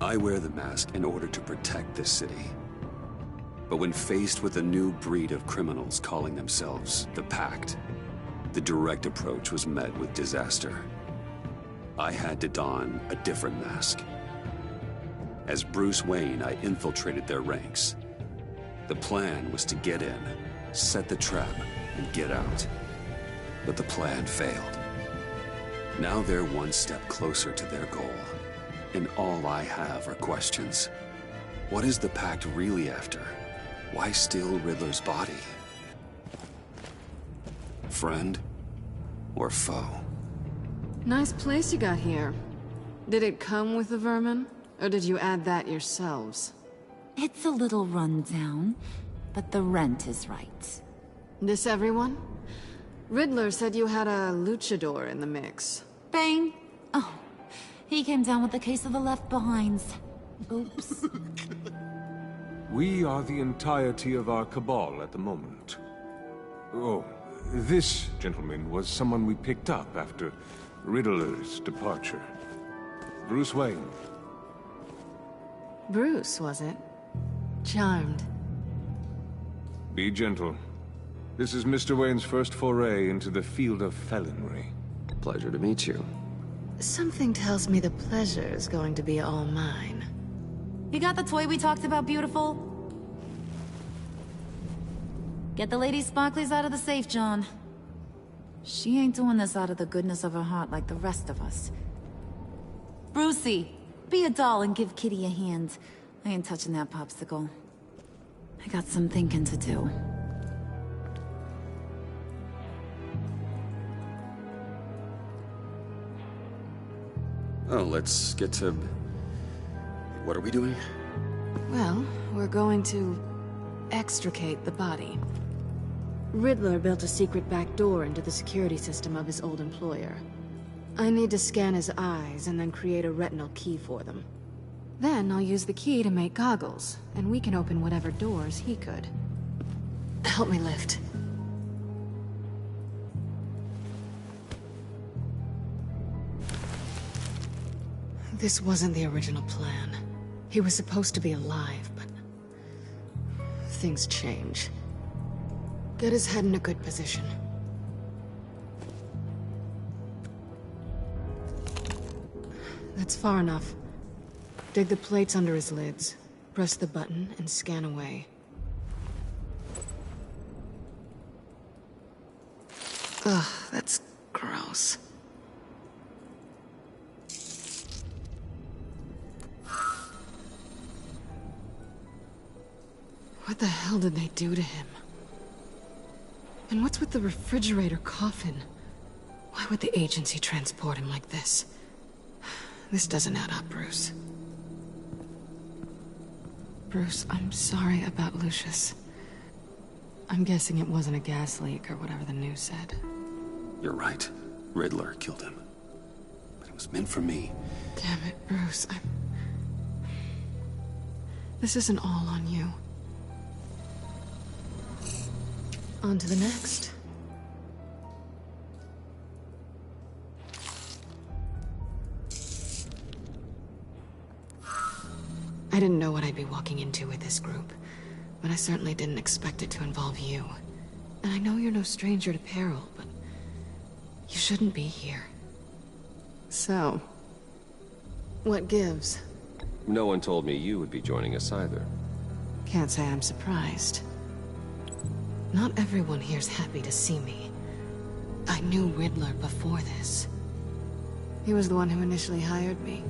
I wear the mask in order to protect this city. But when faced with a new breed of criminals calling themselves the Pact, the direct approach was met with disaster. I had to don a different mask. As Bruce Wayne, I infiltrated their ranks. The plan was to get in, set the trap, and get out. But the plan failed. Now they're one step closer to their goal. And all I have are questions. What is the Pact really after? Why steal Riddler's body? Friend or foe? Nice place you got here. Did it come with the vermin? Or did you add that yourselves? It's a little run down, but the rent is right. This everyone? Riddler said you had a luchador in the mix. Bane? Oh, he came down with a case of the Left Behinds. Oops. We are the entirety of our cabal at the moment. Oh, this gentleman was someone we picked up after Riddler's departure. Bruce Wayne. Bruce, was it? Charmed. Be gentle. This is Mr. Wayne's first foray into the field of felonry. Pleasure to meet you. Something tells me the pleasure is going to be all mine. You got the toy we talked about, beautiful? Get the lady sparklies out of the safe, John. She ain't doing this out of the goodness of her heart like the rest of us. Brucey, be a doll and give Kitty a hand. I ain't touching that popsicle. I got some thinking to do. Oh, let's get to... What are we doing? Well, we're going to extricate the body. Riddler built a secret back door into the security system of his old employer. I need to scan his eyes and then create a retinal key for them. Then I'll use the key to make goggles, and we can open whatever doors he could. Help me lift. This wasn't the original plan. He was supposed to be alive, but... things change. Get his head in a good position. That's far enough. Dig the plates under his lids. Press the button and scan away. Ugh, that's gross. What the hell did they do to him? And what's with the refrigerator coffin? Why would the agency transport him like this? This doesn't add up, Bruce. Bruce, I'm sorry about Lucius. I'm guessing it wasn't a gas leak or whatever the news said. You're right. Riddler killed him. But it was meant for me. Damn it, Bruce. This isn't all on you. On to the next. I didn't know what I'd be walking into with this group, but I certainly didn't expect it to involve you. And I know you're no stranger to peril, but you shouldn't be here. So, what gives? No one told me you would be joining us either. Can't say I'm surprised. Not everyone here's happy to see me. I knew Riddler before this. He was the one who initially hired me,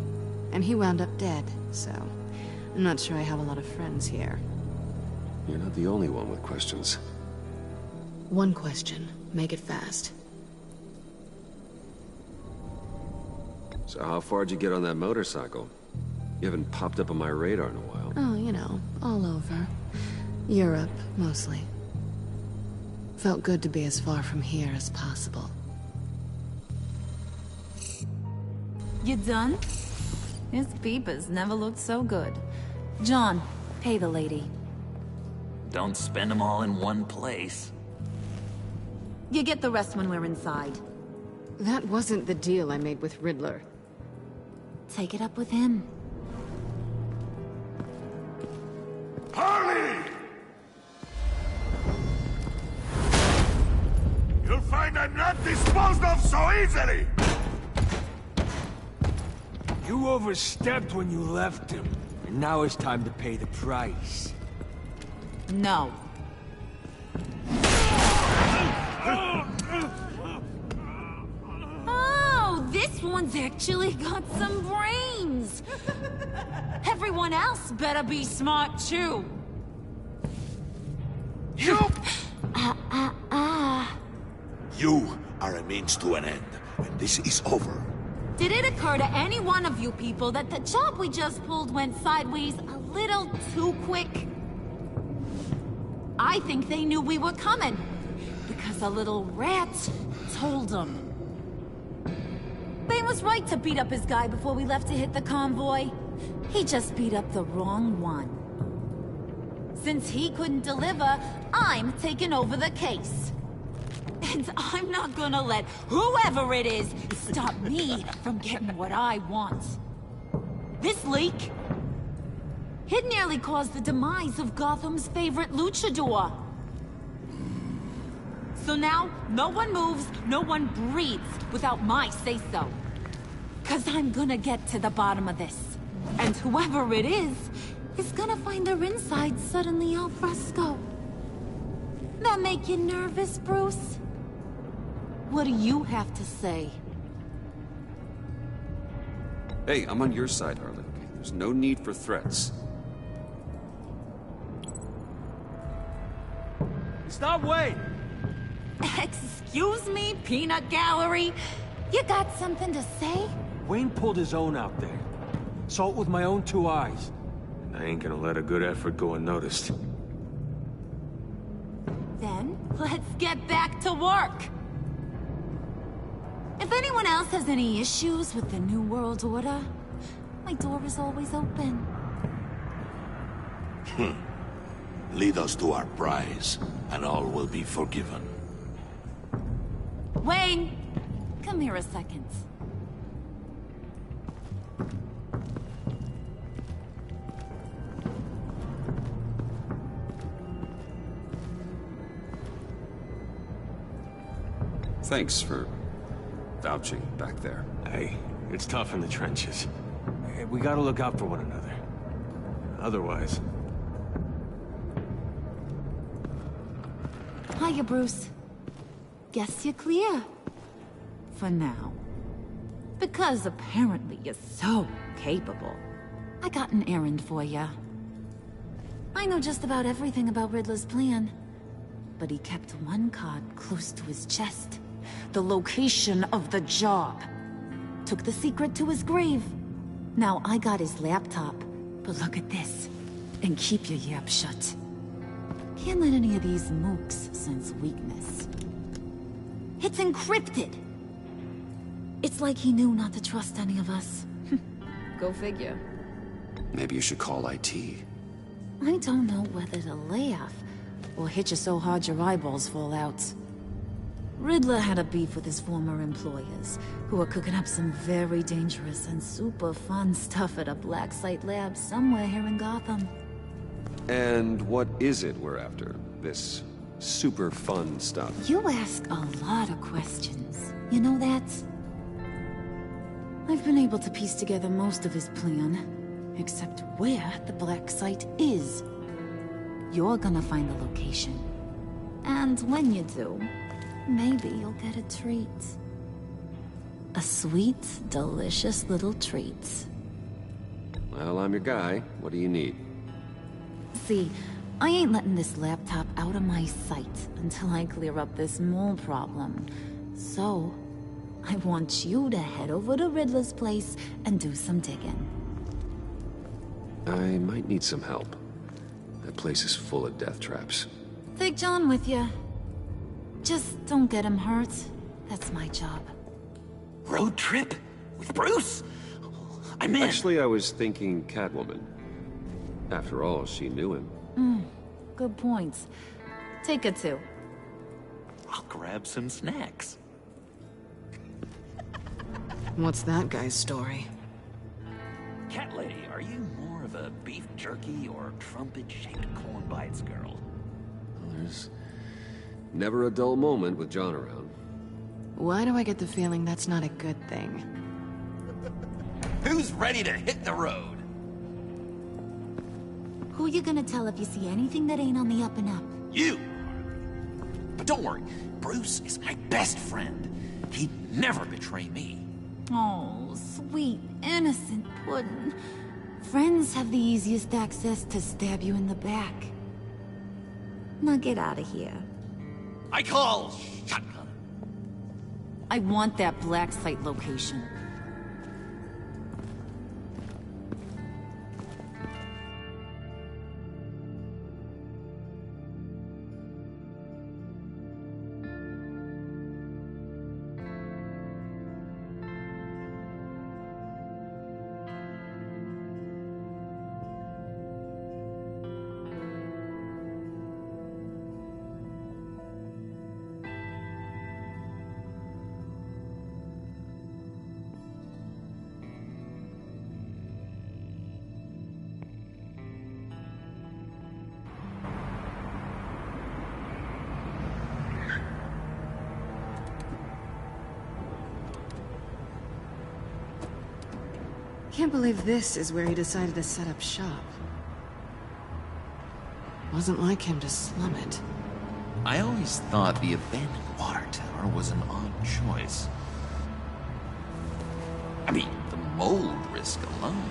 and he wound up dead, so I'm not sure I have a lot of friends here. You're not the only one with questions. One question. Make it fast. So how far'd you get on that motorcycle? You haven't popped up on my radar in a while. Oh, you know, all over. Europe, mostly. Felt good to be as far from here as possible. You done? His peepers never looked so good. John, pay the lady. Don't spend them all in one place. You get the rest when we're inside. That wasn't the deal I made with Riddler. Take it up with him. find I'm not disposed of so easily! You overstepped when you left him, and now it's time to pay the price. No. Oh, this one's actually got some brains! Everyone else better be smart too. You! You are a means to an end, and this is over. Did it occur to any one of you people that the job we just pulled went sideways a little too quick? I think they knew we were coming, because a little rat told them. Bane was right to beat up his guy before we left to hit the convoy. He just beat up the wrong one. Since he couldn't deliver, I'm taking over the case. And I'm not gonna let whoever it is stop me from getting what I want. This leak, it nearly caused the demise of Gotham's favorite luchador. So now, no one moves, no one breathes without my say-so. 'Cause I'm gonna get to the bottom of this. And whoever it is gonna find their insides suddenly al fresco. That make you nervous, Bruce? What do you have to say? Hey, I'm on your side, Harley. There's no need for threats. Stop, Wayne! Excuse me, peanut gallery? You got something to say? Wayne pulled his own out there. Saw it with my own 2 eyes. I ain't gonna let a good effort go unnoticed. Then, let's get back to work. If anyone else has any issues with the New World Order, my door is always open. Lead us to our prize, and all will be forgiven. Wayne, come here a second. Thanks for vouching back there. Hey, it's tough in the trenches. Hey, we gotta look out for one another. Otherwise... Hiya, Bruce. Guess you're clear. For now. Because apparently you're so capable. I got an errand for ya. I know just about everything about Riddler's plan. But he kept one card close to his chest. The location of the job. Took the secret to his grave. Now I got his laptop. But look at this. And keep your yap shut. Can't let any of these mooks sense weakness. It's encrypted! It's like he knew not to trust any of us. Go figure. Maybe you should call IT. I don't know whether to laugh or hit you so hard your eyeballs fall out. Riddler had a beef with his former employers, who were cooking up some very dangerous and super fun stuff at a black site lab somewhere here in Gotham. And what is it we're after? This super fun stuff? You ask a lot of questions. You know that? I've been able to piece together most of his plan, except where the black site is. You're gonna find the location. And when you do, maybe you'll get a treat. A sweet, delicious little treat. Well, I'm your guy. What do you need? See, I ain't letting this laptop out of my sight until I clear up this mole problem. So, I want you to head over to Riddler's place and do some digging. I might need some help. That place is full of death traps. Take John with you. Just don't get him hurt. That's my job. Road trip? With Bruce? I'm in. Actually, I was thinking Catwoman. After all, she knew him. Good points. Take her too. I'll grab some snacks. What's that guy's story? Cat lady, are you more of a beef jerky or trumpet-shaped corn bites girl? There's never a dull moment with John around. Why do I get the feeling that's not a good thing? Who's ready to hit the road? Who you gonna tell if you see anything that ain't on the up and up? You! But don't worry, Bruce is my best friend. He'd never betray me. Oh, sweet, innocent Puddin'. Friends have the easiest access to stab you in the back. Now get out of here. I call shotgun. I want that black site location. Can't believe this is where he decided to set up shop. Wasn't like him to slum it. I always thought the abandoned water tower was an odd choice. I mean, the mold risk alone.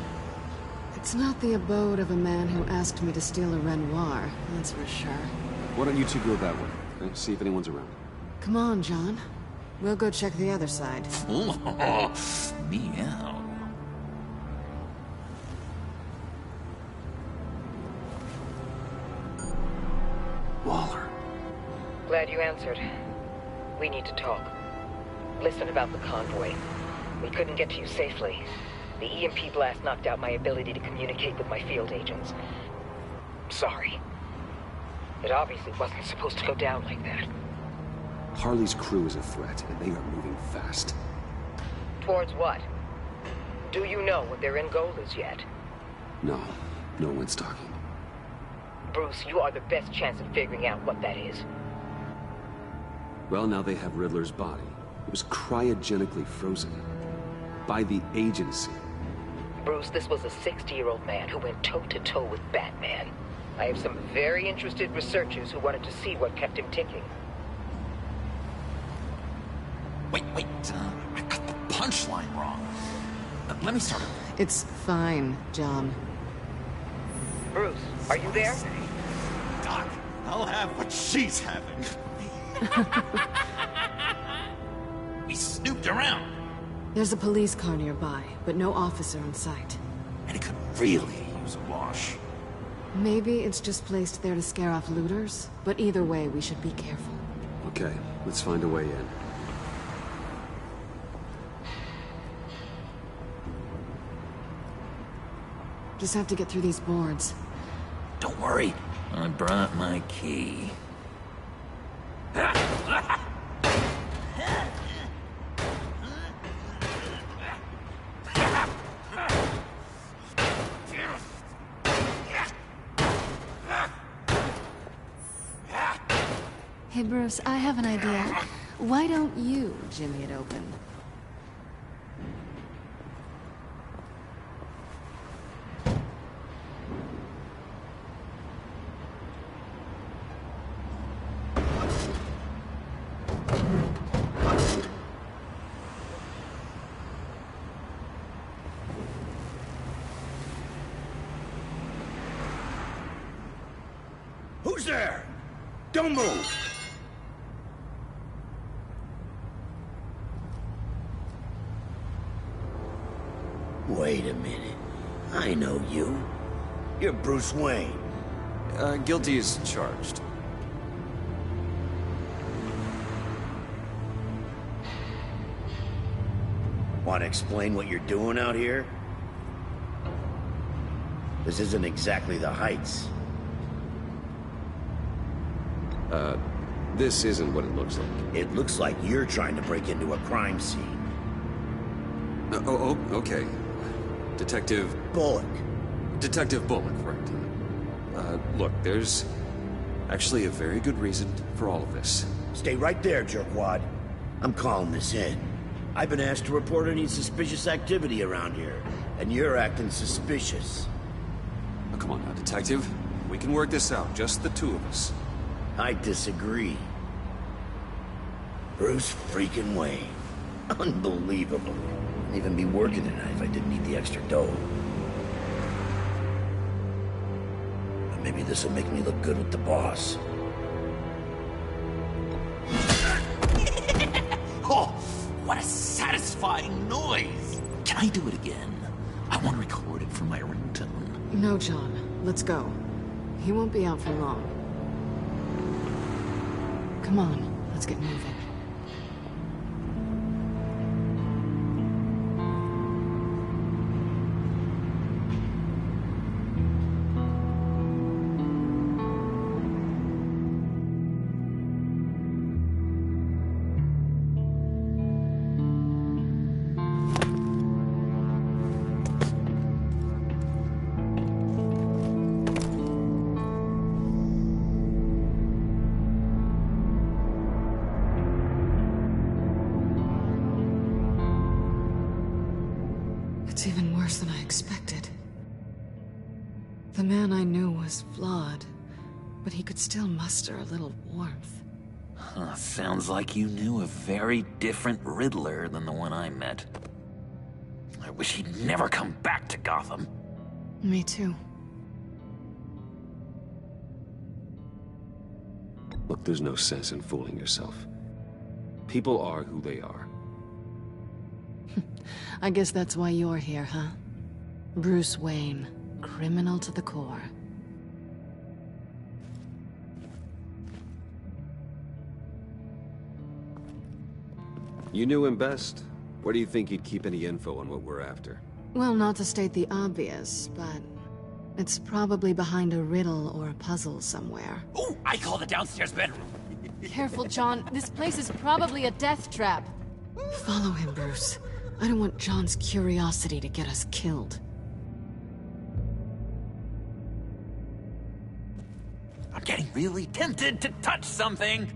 It's not the abode of a man who asked me to steal a Renoir, that's for sure. Why don't you two go that way? Okay? See if anyone's around. Come on, John. We'll go check the other side. Meow. Waller. Glad you answered. We need to talk. Listen about the convoy. We couldn't get to you safely. The EMP blast knocked out my ability to communicate with my field agents. Sorry. It obviously wasn't supposed to go down like that. Harley's crew is a threat, and they are moving fast. Towards what? Do you know what their end goal is yet? No, no one's talking. Bruce, you are the best chance at figuring out what that is. Well, now they have Riddler's body. It was cryogenically frozen. By the agency. Bruce, this was a 60-year-old man who went toe-to-toe with Batman. I have some very interested researchers who wanted to see what kept him ticking. Wait, I got the punchline wrong. Let me start over. It's fine, John. Bruce, are you there? Doc, I'll have what she's having. We snooped around. There's a police car nearby, but no officer in sight. And it could really use a wash. Maybe it's just placed there to scare off looters, but either way, we should be careful. Okay, let's find a way in. Just have to get through these boards. Don't worry, I brought my key. Hey Bruce, I have an idea. Why don't you jimmy it open? Who's there? Don't move! Wait a minute. I know you. You're Bruce Wayne. Guilty as charged. Want to explain what you're doing out here? This isn't exactly the Heights. This isn't what it looks like. It looks like you're trying to break into a crime scene. Okay. Detective Bullock. Right. Look, there's actually a very good reason for all of this. Stay right there, jerkwad. I'm calling this in. I've been asked to report any suspicious activity around here, and you're acting suspicious. Oh, come on now, Detective. We can work this out, just the two of us. I disagree. Bruce freaking Wayne. Unbelievable. I'd even be working tonight if I didn't need the extra dough. But maybe this will make me look good with the boss. Oh, what a satisfying noise! Can I do it again? I want to record it for my ringtone. No, John. Let's go. He won't be out for long. Come on, let's get moving. It's even worse than I expected. The man I knew was flawed, but he could still muster a little warmth. Huh, sounds like you knew a very different Riddler than the one I met. I wish he'd never come back to Gotham. Me too. Look, there's no sense in fooling yourself. People are who they are. I guess that's why you're here, huh? Bruce Wayne, criminal to the core. You knew him best. Where do you think he'd keep any info on what we're after? Well, not to state the obvious, but it's probably behind a riddle or a puzzle somewhere. Oh, I call the downstairs bedroom. Careful, John. This place is probably a death trap. Follow him, Bruce. I don't want John's curiosity to get us killed. I'm getting really tempted to touch something.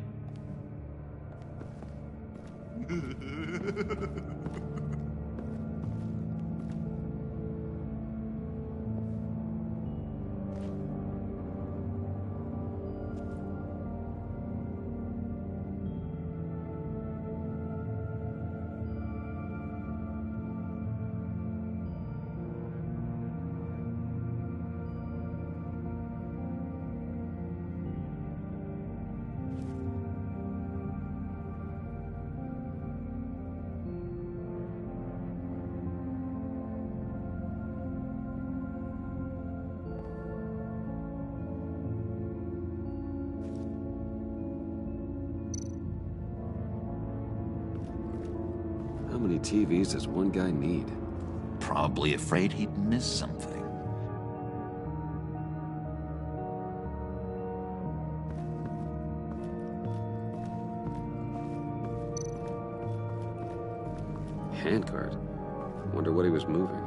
How many TVs does one guy need? Probably afraid he'd miss something. Handcart. Wonder what he was moving.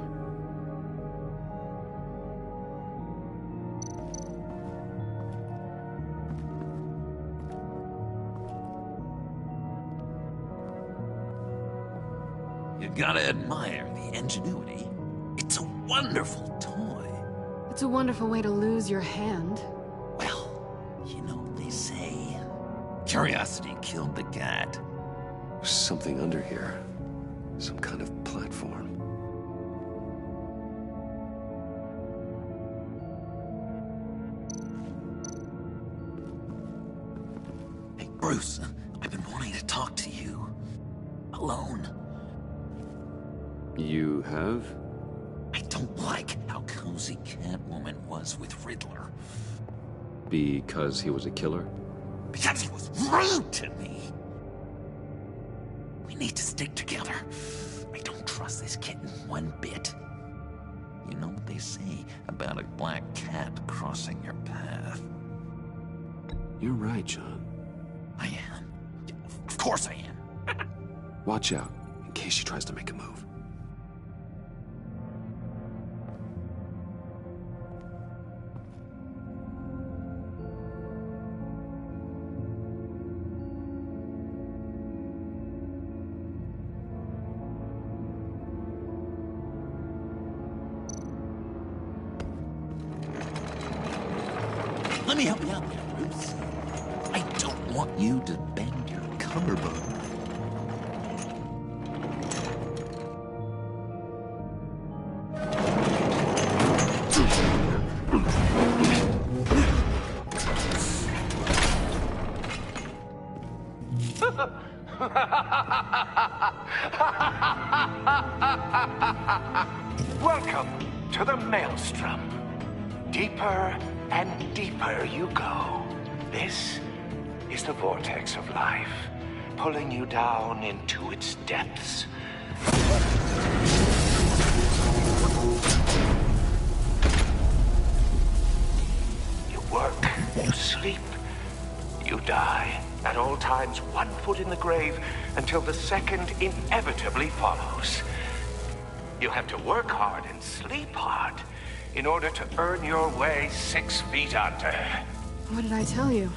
You gotta admire the ingenuity. It's a wonderful toy. It's a wonderful way to lose your hand. Well, you know what they say. Curiosity killed the cat. There's something under here. Some kind of platform. Hey, Bruce, I've been wanting to talk to you. Alone. You have? I don't like how cozy Catwoman was with Riddler. Because he was a killer? Because he was rude to me. We need to stick together. I don't trust this kitten one bit. You know what they say about a black cat crossing your path? You're right, John. I am. Of course I am. Watch out, in case she tries to make a move. Let me help you out there, Bruce. I don't want you to bend your collarbone. Welcome to the Maelstrom. Deeper and deeper you go. This is the vortex of life, pulling you down into its depths. You work, you sleep, you die. At all times, 1 foot in the grave until the second inevitably follows. You have to work hard and sleep hard in order to earn your way 6 feet under. What did I tell you?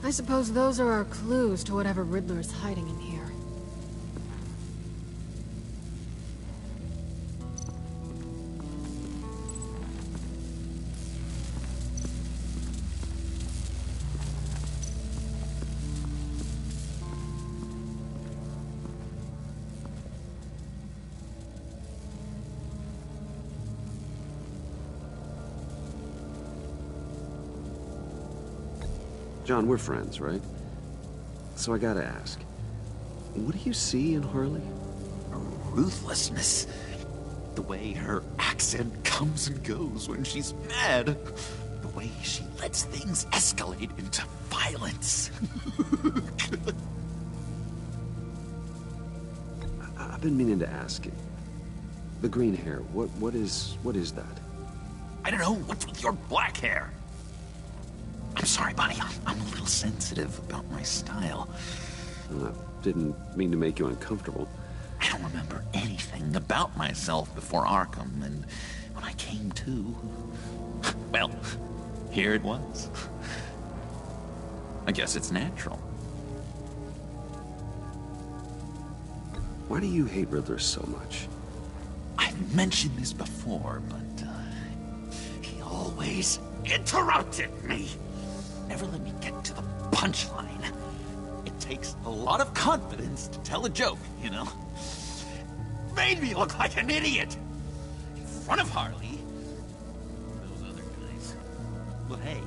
I suppose those are our clues to whatever Riddler is hiding in here. John, we're friends, right? So I gotta ask, what do you see in Harley? Her ruthlessness. The way her accent comes and goes when she's mad. The way she lets things escalate into violence. I've been meaning to ask you. The green hair, what is that? I don't know, what's with your black hair? I'm sorry, buddy. I'm a little sensitive about my style. Didn't mean to make you uncomfortable. I don't remember anything about myself before Arkham, and when I came to... well, here it was. I guess it's natural. Why do you hate Riddler so much? I've mentioned this before, but he always interrupted me. Never let me get to the punchline. It takes a lot of confidence to tell a joke, you know? Made me look like an idiot! In front of Harley. Those other guys. Well, hey,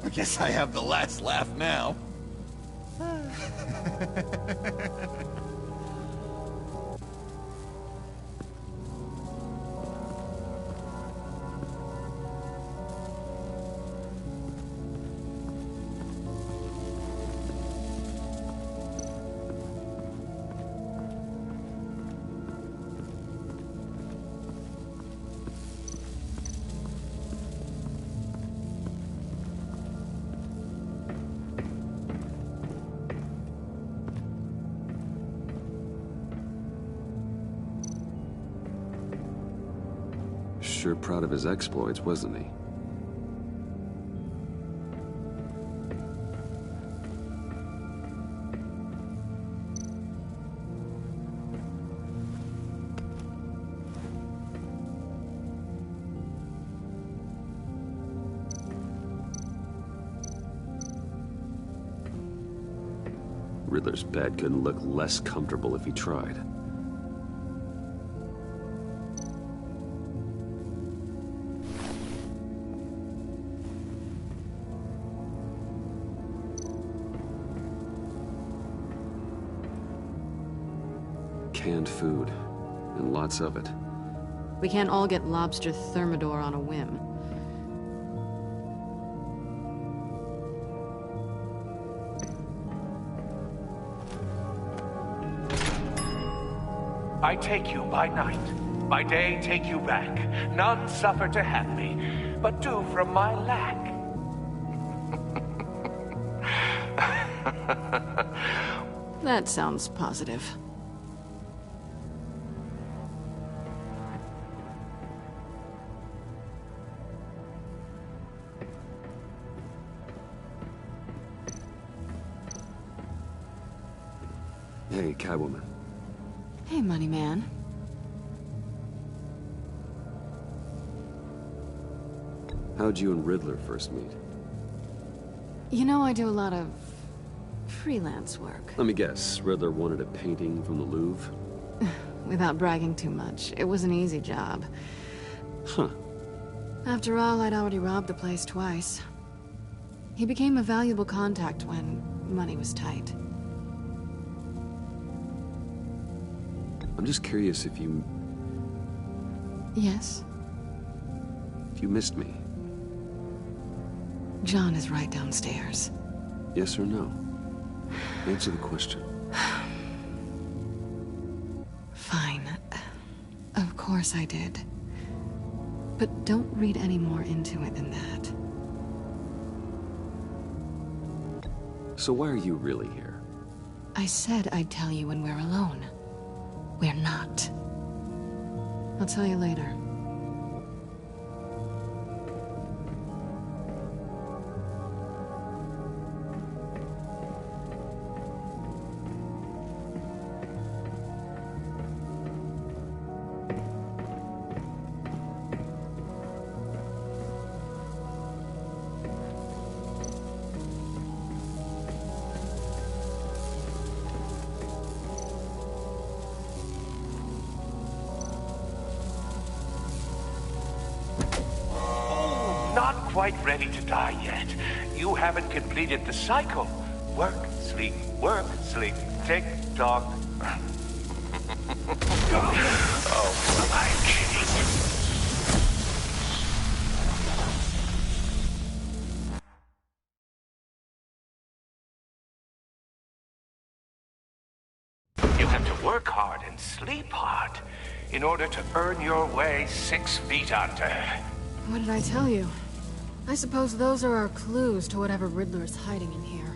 I guess I have the last laugh now. Sure proud of his exploits, wasn't he? Riddler's bed couldn't look less comfortable if he tried. Canned food, and lots of it. We can't all get lobster thermidor on a whim. I take you by night, by day take you back. None suffer to have me, but do from my lack. That sounds positive. Hey, Catwoman. Hey, Money Man. How'd you and Riddler first meet? You know I do a lot of freelance work. Let me guess, Riddler wanted a painting from the Louvre? Without bragging too much, it was an easy job. Huh. After all, I'd already robbed the place twice. He became a valuable contact when money was tight. I'm just curious if you... Yes? If you missed me. John is right downstairs. Yes or no? Answer the question. Fine. Of course I did. But don't read any more into it than that. So why are you really here? I said I'd tell you when we're alone. We're not. I'll tell you later. Quite ready to die yet. You haven't completed the cycle. Work, sleep, tick tock. Oh, am I kidding? You have to work hard and sleep hard in order to earn your way 6 feet under. What did I tell you? I suppose those are our clues to whatever Riddler is hiding in here.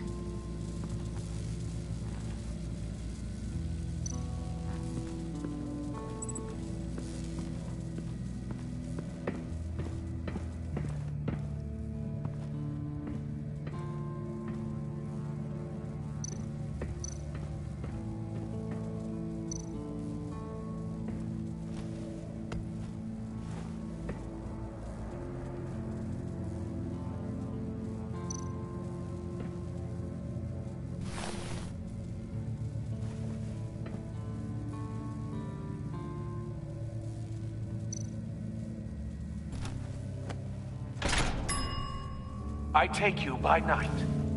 I take you by night,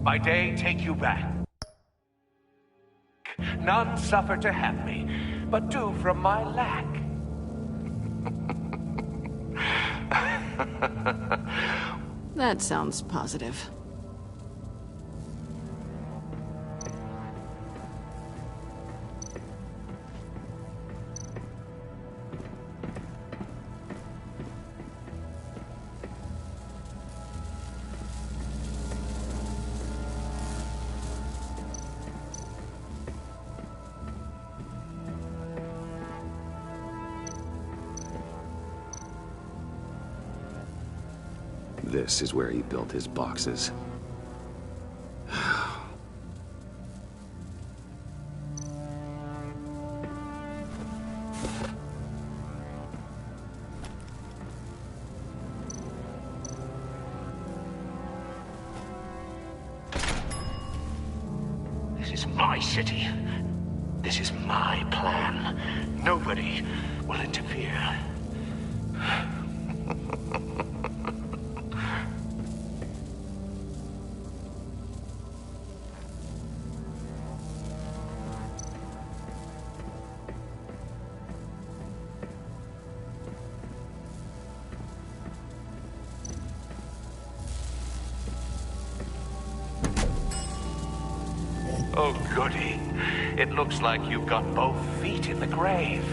by day take you back. None suffer to have me, but do from my lack. That sounds positive. This is where he built his boxes. This is my city. This is my plan. Nobody will interfere. Oh, goody. It looks like you've got both feet in the grave.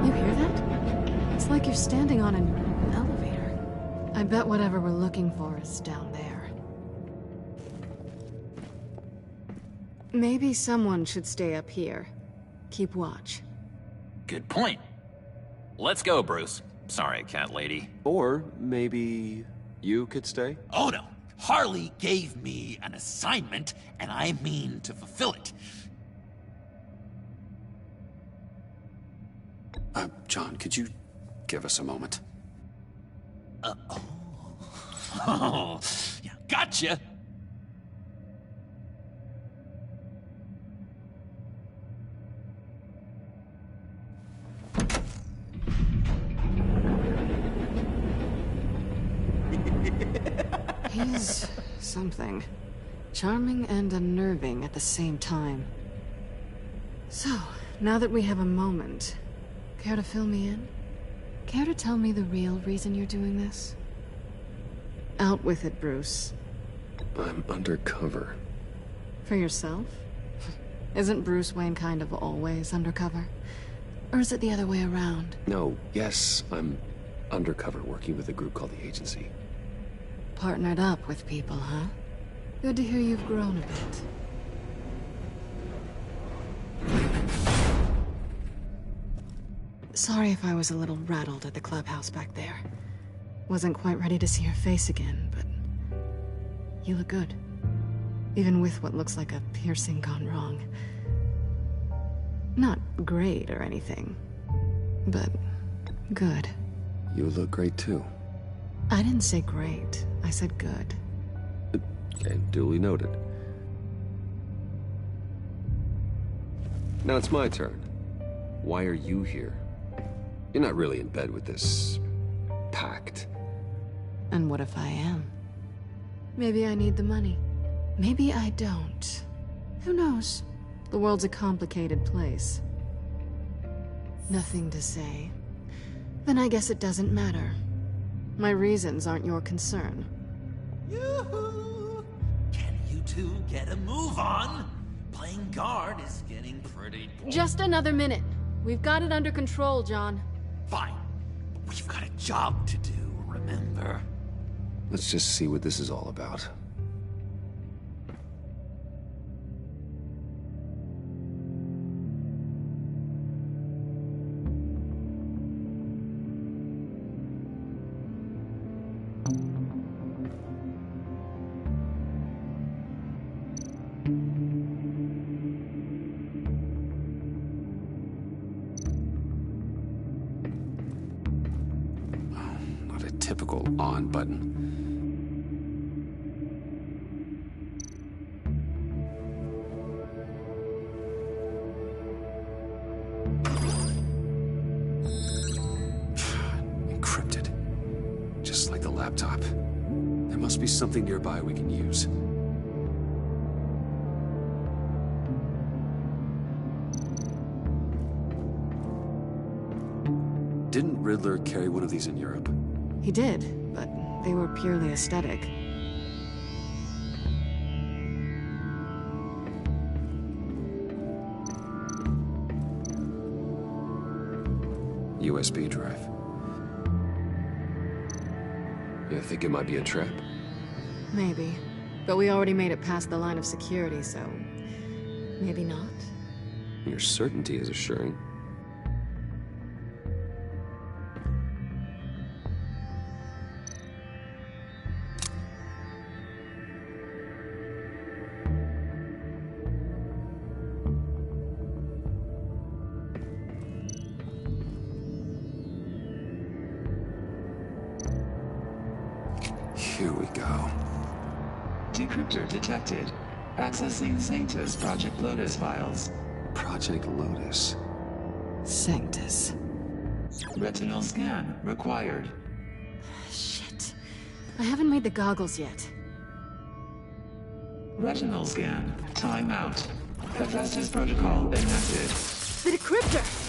You hear that? It's like you're standing on an elevator. I bet whatever we're looking for is down there. Maybe someone should stay up here. Keep watch. Good point. Let's go, Bruce. Sorry, cat lady. Or maybe you could stay? Oh no. Harley gave me an assignment, and I mean to fulfill it. John, could you Give us a moment. Oh, yeah, gotcha! He's something. Charming and unnerving at the same time. So, now that we have a moment, care to fill me in? Care to tell me the real reason you're doing this? Out with it, Bruce. I'm undercover. For yourself? Isn't Bruce Wayne kind of always undercover? Or is it the other way around? No, yes, I'm undercover working with a group called the Agency. Partnered up with people, huh? Good to hear you've grown a bit. Sorry if I was a little rattled at the clubhouse back there. Wasn't quite ready to see your face again, but... you look good. Even with what looks like a piercing gone wrong. Not great or anything, but good. You look great too. I didn't say great. I said good. Okay, duly noted. Now it's my turn. Why are you here? You're not really in bed with this... pact. And what if I am? Maybe I need the money. Maybe I don't. Who knows? The world's a complicated place. Nothing to say. Then I guess it doesn't matter. My reasons aren't your concern. Yoo-hoo! Can you two get a move on? Playing guard is getting pretty... Just another minute. We've got it under control, John. Fine. But we've got a job to do, remember? Let's just see what this is all about. Typical on button. Encrypted. Just like the laptop. There must be something nearby we can use. Didn't Riddler carry one of these in Europe? He did, but they were purely aesthetic. USB drive. You think it might be a trap? Maybe. But we already made it past the line of security, so... maybe not? Your certainty is assuring. Here we go. Decryptor detected. Accessing Sanctus Project Lotus files. Project Lotus. Sanctus. Retinal scan required. Shit. I haven't made the goggles yet. Retinal scan. Timeout. Hephaestus protocol enacted. The decryptor!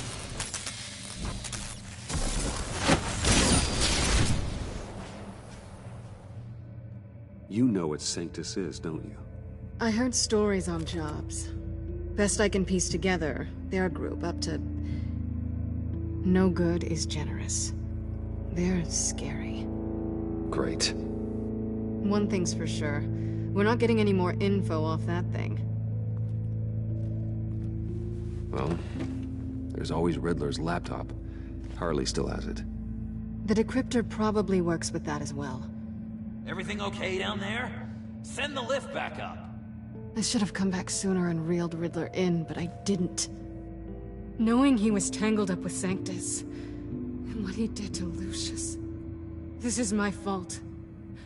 You know what Sanctus is, don't you? I heard stories on jobs. Best I can piece together, they're a group up to... no good is generous. They're scary. Great. One thing's for sure. We're not getting any more info off that thing. Well, there's always Riddler's laptop. Harley still has it. The decryptor probably works with that as well. Everything okay down there? Send the lift back up. I should have come back sooner and reeled Riddler in, but I didn't. Knowing he was tangled up with Sanctus, What he did to Lucius. This is my fault.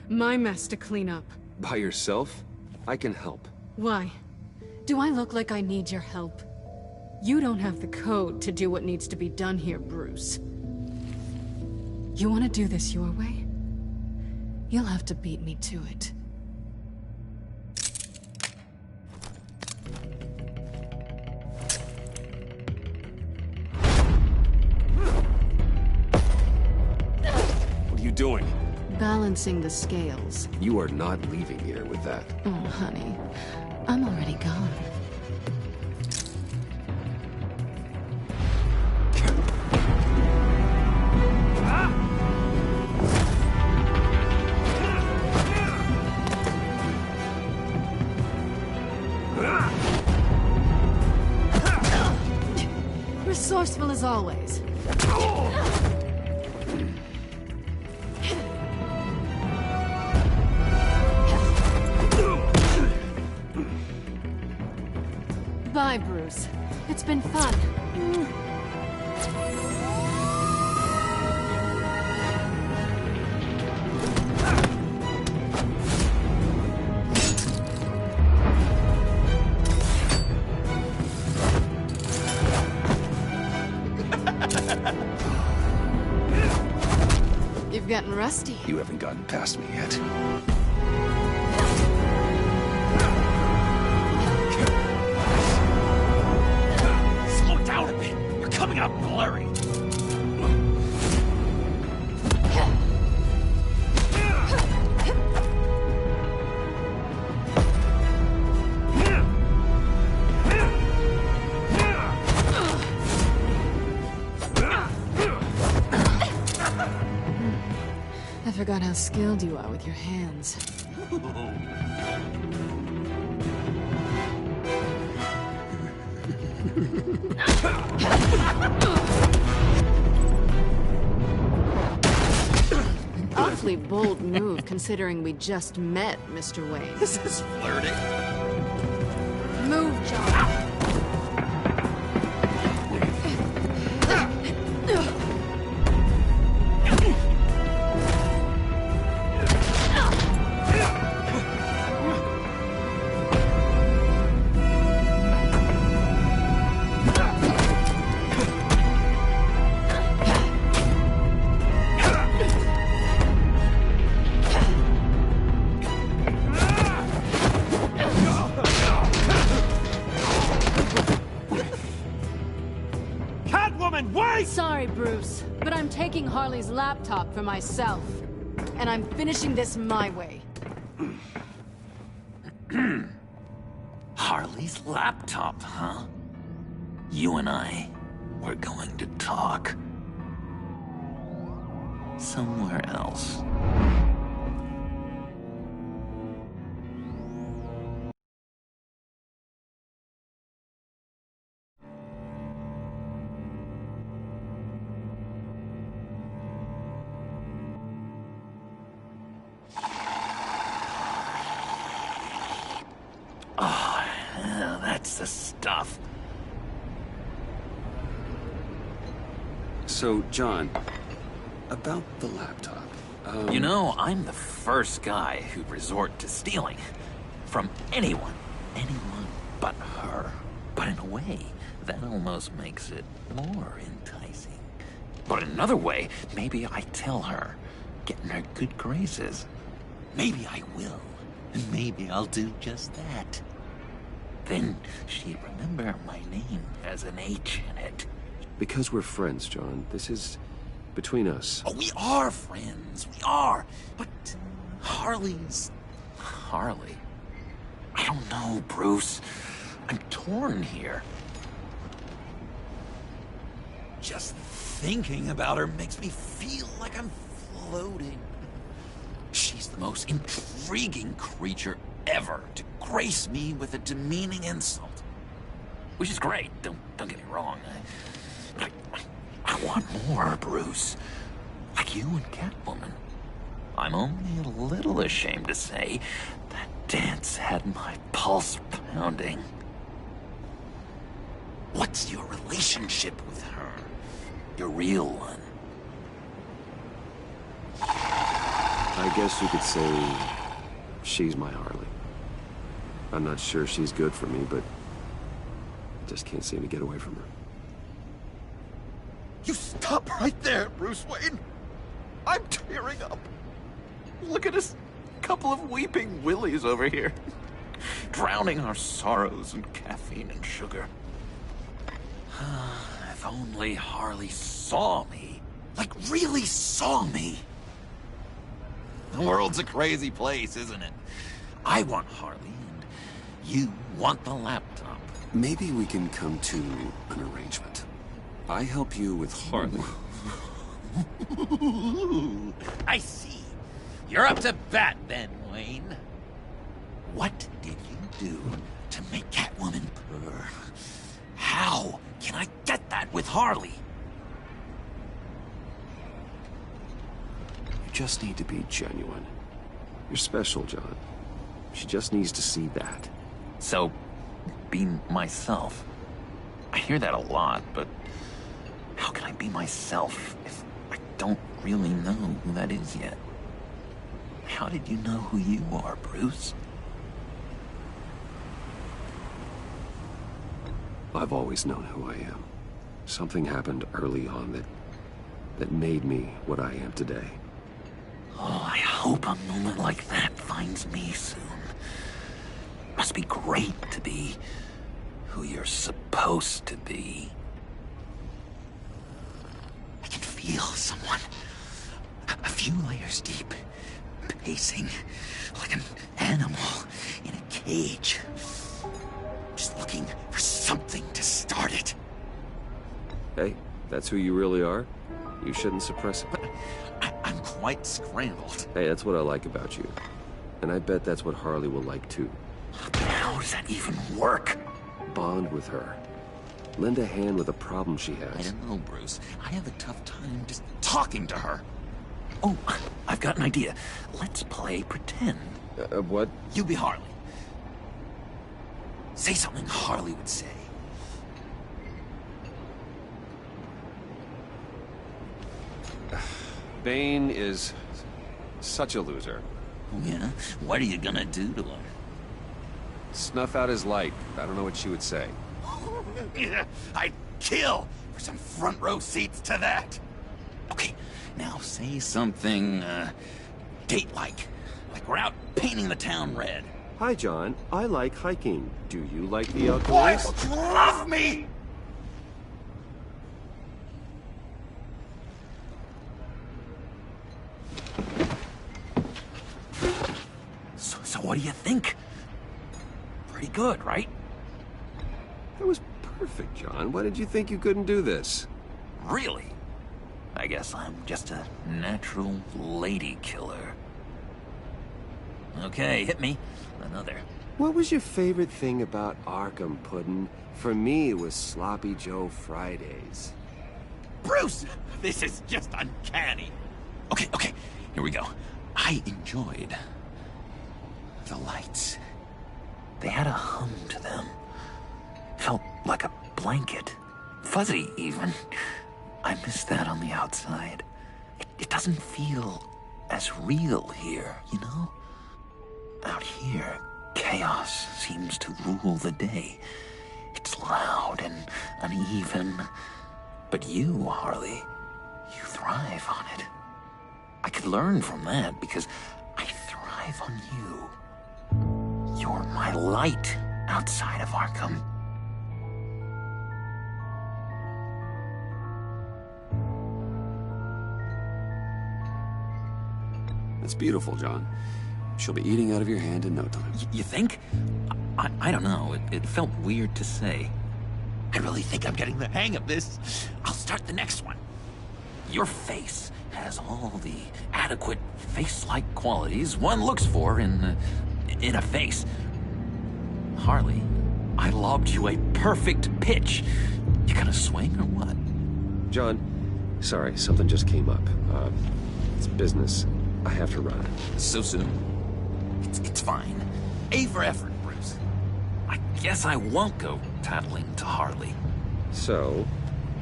My mess to clean up. By yourself? I can help. Why? Do I look like I need your help? You don't have the code to do what needs to be done here, Bruce. You want to do this your way? You'll have to beat me to it. What are you doing? Balancing the scales. You are not leaving here with that. Oh, honey. I'm already gone. Resourceful as always. Bye, Bruce. It's been fun. You've gotten rusty. You haven't gotten past me yet. Slow down a bit. You're coming out blurry. I forgot how skilled you are with your hands. Awfully bold move, considering we just met, Mr. Wayne. This is flirting. Move, John. Sorry, Bruce, but I'm taking Harley's laptop for myself. And I'm finishing this my way. Harley's laptop, huh? You and I, we're going to talk. Somewhere else. Oh, that's the stuff. So, John, about the laptop. You know, I'm the first guy who'd resort to stealing. From anyone. Anyone but her. But in a way, that almost makes it more enticing. But in another way, maybe I tell her, get in her good graces. Maybe I will. And maybe I'll do just that. Then she'd remember my name has an H in it. Because we're friends, John. This is between us. Oh, we are friends. We are. But Harley's... Harley? I don't know, Bruce. I'm torn here. Just thinking about her makes me feel like I'm floating. She's the most intriguing creature ever to grace me with a demeaning insult. Which is great, don't get me wrong. I want more, Bruce. Like you and Catwoman. I'm only a little ashamed to say that dance had my pulse pounding. What's your relationship with her? Your real one? I guess you could say she's my Harley. I'm not sure she's good for me, but I just can't seem to get away from her. You stop right there, Bruce Wayne! I'm tearing up. Look at us, couple of weeping willies over here. Drowning our sorrows in caffeine and sugar. If only Harley saw me. Like, really saw me. The world's a crazy place, isn't it? I want Harley, and you want the laptop. Maybe we can come to an arrangement. I help you with Harley. I see. You're up to bat then, Wayne. What did you do to make Catwoman purr? How can I get that with Harley? You just need to be genuine. You're special, John. She just needs to see that. So, be myself. I hear that a lot, but how can I be myself if I don't really know who that is yet? How did you know who you are, Bruce? I've always known who I am. Something happened early on that made me what I am today. Oh, I hope a moment like that finds me soon. Must be great to be who you're supposed to be. I can feel someone a few layers deep, pacing like an animal in a cage. Just looking for something to start it. Hey, that's who you really are? You shouldn't suppress it. But I'm quite scrambled. Hey, that's what I like about you. And I bet that's what Harley will like too. But how does that even work? Bond with her. Lend a hand with a problem she has. I don't know, Bruce. I have a tough time just talking to her. Oh, I've got an idea. Let's play pretend. What? You be Harley. Say something Harley would say. Bane is such a loser. Oh, yeah? What are you gonna do to her? Snuff out his light. I don't know what she would say. I'd kill for some front row seats to that. Okay, now say something, date-like. Like we're out painting the town red. Hi, John. I like hiking. Do you like the outdoors? Boy, love me! So what do you think? Pretty good, right? That was perfect, John. Why did you think you couldn't do this? Really? I guess I'm just a natural lady killer. Okay, hit me. Another. What was your favorite thing about Arkham, Puddin'? For me, it was Sloppy Joe Fridays. Bruce! This is just uncanny. Okay, here we go. I enjoyed the lights. They had a hum to them. Felt like a blanket. Fuzzy, even. I miss that on the outside. It doesn't feel as real here, you know? Out here, chaos seems to rule the day. It's loud and uneven. But you, Harley, you thrive on it. I could learn from that because I thrive on you. You're my light outside of Arkham. It's beautiful, John. She'll be eating out of your hand in no time. You think? I don't know. It felt weird to say. I really think I'm getting the hang of this. I'll start the next one. Your face has all the adequate face-like qualities one looks for in a face. Harley, I lobbed you a perfect pitch. You gonna swing or what? John, sorry, something just came up. It's business. I have to run. So soon? It's fine. A for effort, Bruce. I guess I won't go tattling to Harley. So,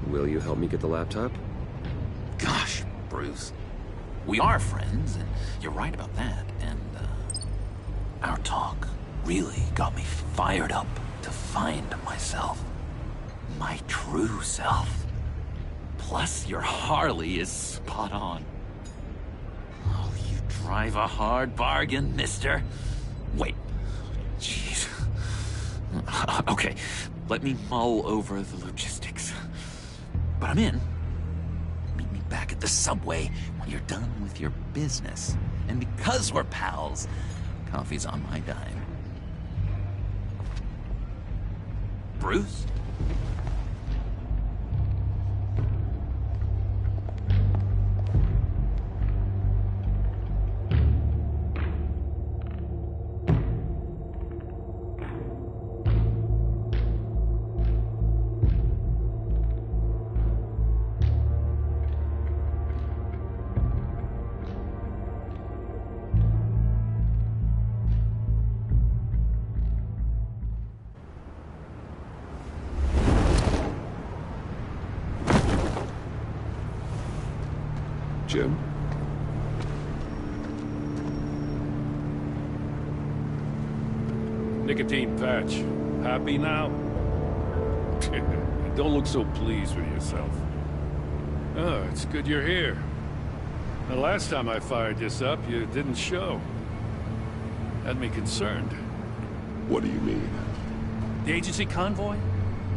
will you help me get the laptop? Gosh, Bruce. We are friends, and you're right about that. And, our talk really got me fired up to find myself. My true self. Plus, your Harley is spot on. Oh, you drive a hard bargain, mister. Wait. Jeez. Okay, let me mull over the logistics. But I'm in. Meet me back at the subway when you're done with your business. And because we're pals, coffee's on my dime. Bruce? Jim? Nicotine patch. Happy now? Don't look so pleased with yourself. Oh, it's good you're here. The last time I fired this up, you didn't show. Had me concerned. What do you mean? The agency convoy?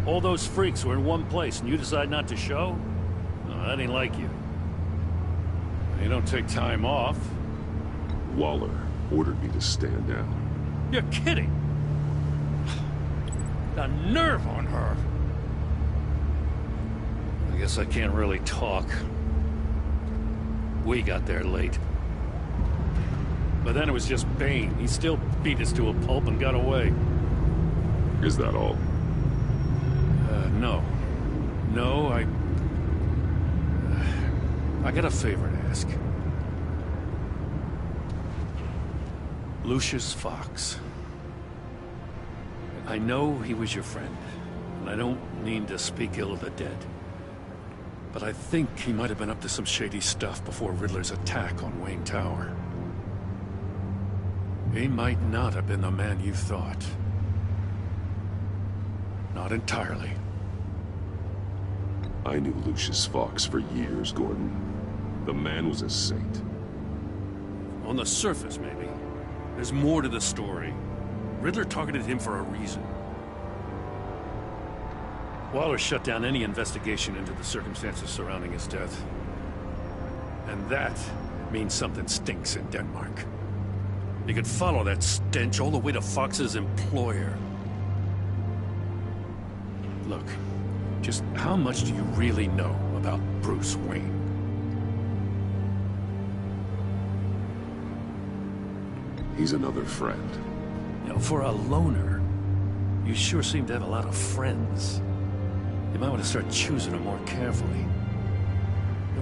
All those freaks were in one place and you decide not to show? No, that ain't like you. You don't take time off. Waller ordered me to stand down. You're kidding! The nerve on her! I guess I can't really talk. We got there late. But then it was just Bane. He still beat us to a pulp and got away. Is that all? No. No, I got a favor to ask. Lucius Fox. I know he was your friend, and I don't mean to speak ill of the dead. But I think he might have been up to some shady stuff before Riddler's attack on Wayne Tower. He might not have been the man you thought. Not entirely. I knew Lucius Fox for years, Gordon. The man was a saint. On the surface, maybe. There's more to the story. Riddler targeted him for a reason. Waller shut down any investigation into the circumstances surrounding his death. And that means something stinks in Denmark. You could follow that stench all the way to Fox's employer. Look, just how much do you really know about Bruce Wayne? He's another friend. You know, for a loner, you sure seem to have a lot of friends. You might want to start choosing them more carefully.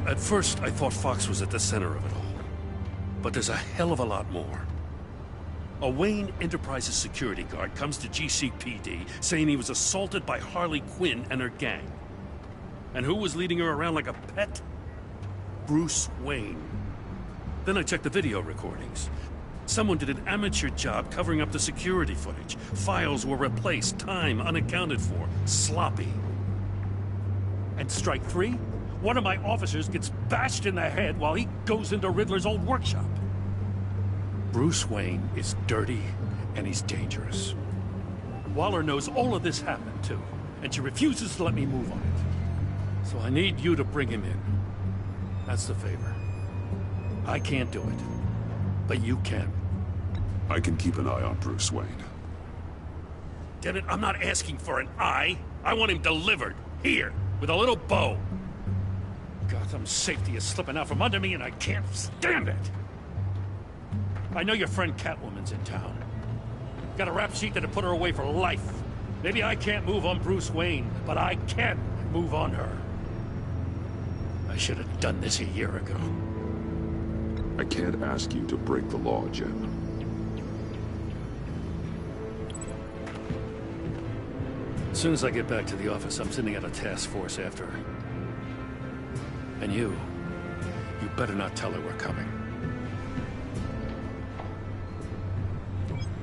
At first, I thought Fox was at the center of it all. But there's a hell of a lot more. A Wayne Enterprises security guard comes to GCPD saying he was assaulted by Harley Quinn and her gang. And who was leading her around like a pet? Bruce Wayne. Then I checked the video recordings. Someone did an amateur job covering up the security footage. Files were replaced, time unaccounted for, sloppy. And strike three? One of my officers gets bashed in the head while he goes into Riddler's old workshop. Bruce Wayne is dirty and he's dangerous. Waller knows all of this happened too, and she refuses to let me move on it. So I need you to bring him in. That's the favor. I can't do it. But you can. I can keep an eye on Bruce Wayne. Damn it, I'm not asking for an eye. I want him delivered. Here, with a little bow. Gotham's safety is slipping out from under me and I can't stand it. I know your friend Catwoman's in town. Got a rap sheet that'll put her away for life. Maybe I can't move on Bruce Wayne, but I can move on her. I should have done this a year ago. I can't ask you to break the law, Jim. As soon as I get back to the office, I'm sending out a task force after her. And you You better not tell her we're coming.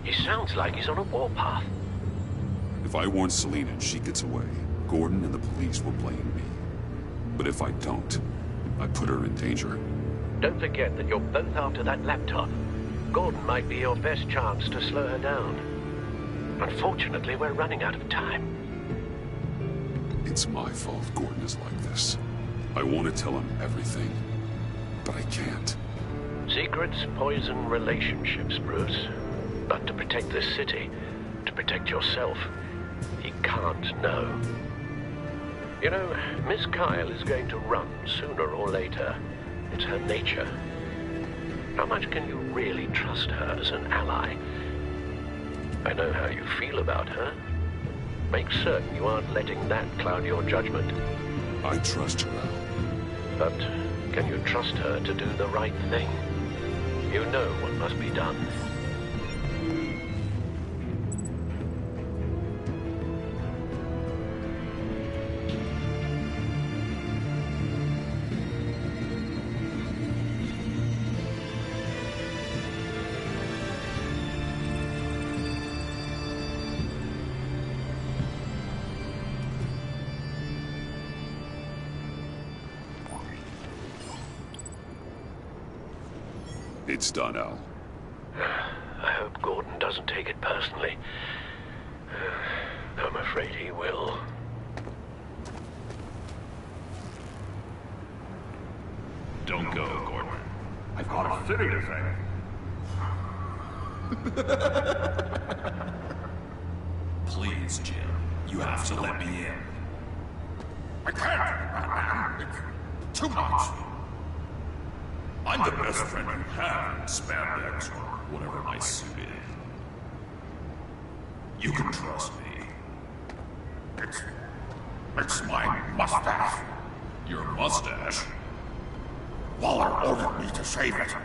He sounds like he's on a warpath. If I warn Selina and she gets away, Gordon and the police will blame me. But if I don't, I put her in danger. Don't forget that you're both after that laptop. Gordon might be your best chance to slow her down. Unfortunately, we're running out of time. It's my fault Gordon is like this. I want to tell him everything, but I can't. Secrets poison relationships, Bruce. But to protect this city, to protect yourself, he can't know. You know, Miss Kyle is going to run sooner or later. It's her nature. How much can you really trust her as an ally? I know how you feel about her. Make certain you aren't letting that cloud your judgment. I trust her, Al. But can you trust her to do the right thing? You know what must be done. It's done, Al. I hope Gordon doesn't take it personally. I'm afraid he will. Don't go, Gordon. I've got a city to save. Please, Jim. You have to let me in. I can't, Batman. It's too much. I'm the best friend you have in spandex or whatever my suit is. You can trust me. It's my mustache. Your mustache? Waller ordered me to save it.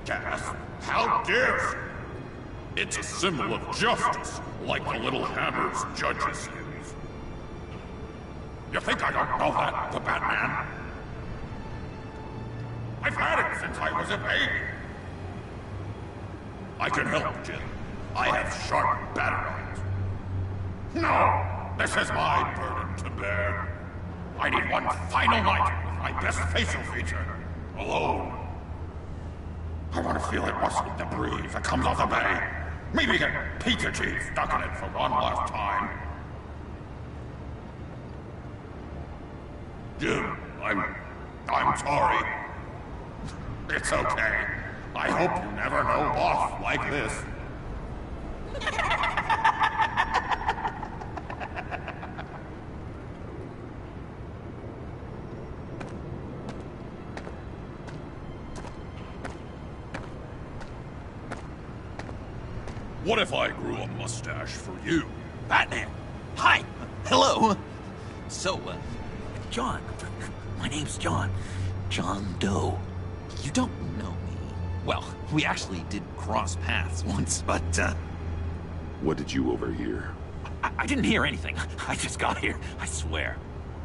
Gasp! How dare you? It's a symbol of justice, like the little hammers judges use. You think I don't know that, the Batman? I've had it since I was a baby. I can help, Jim. I have sharp batteries. No! This is my burden to bear. I need one final night with my best facial feature. Alone. I want to feel it rustle the breeze that comes off the bay. Maybe get pizza cheese stuck in it for one last time. Jim, I'm sorry. It's okay. I hope you never know boss like this. What if I grew a mustache for you? Batman! Hi! Hello! So, John. My name's John. John Doe. You don't know me. Well, we actually did cross paths once, but, What did you overhear? I didn't hear anything. I just got here, I swear.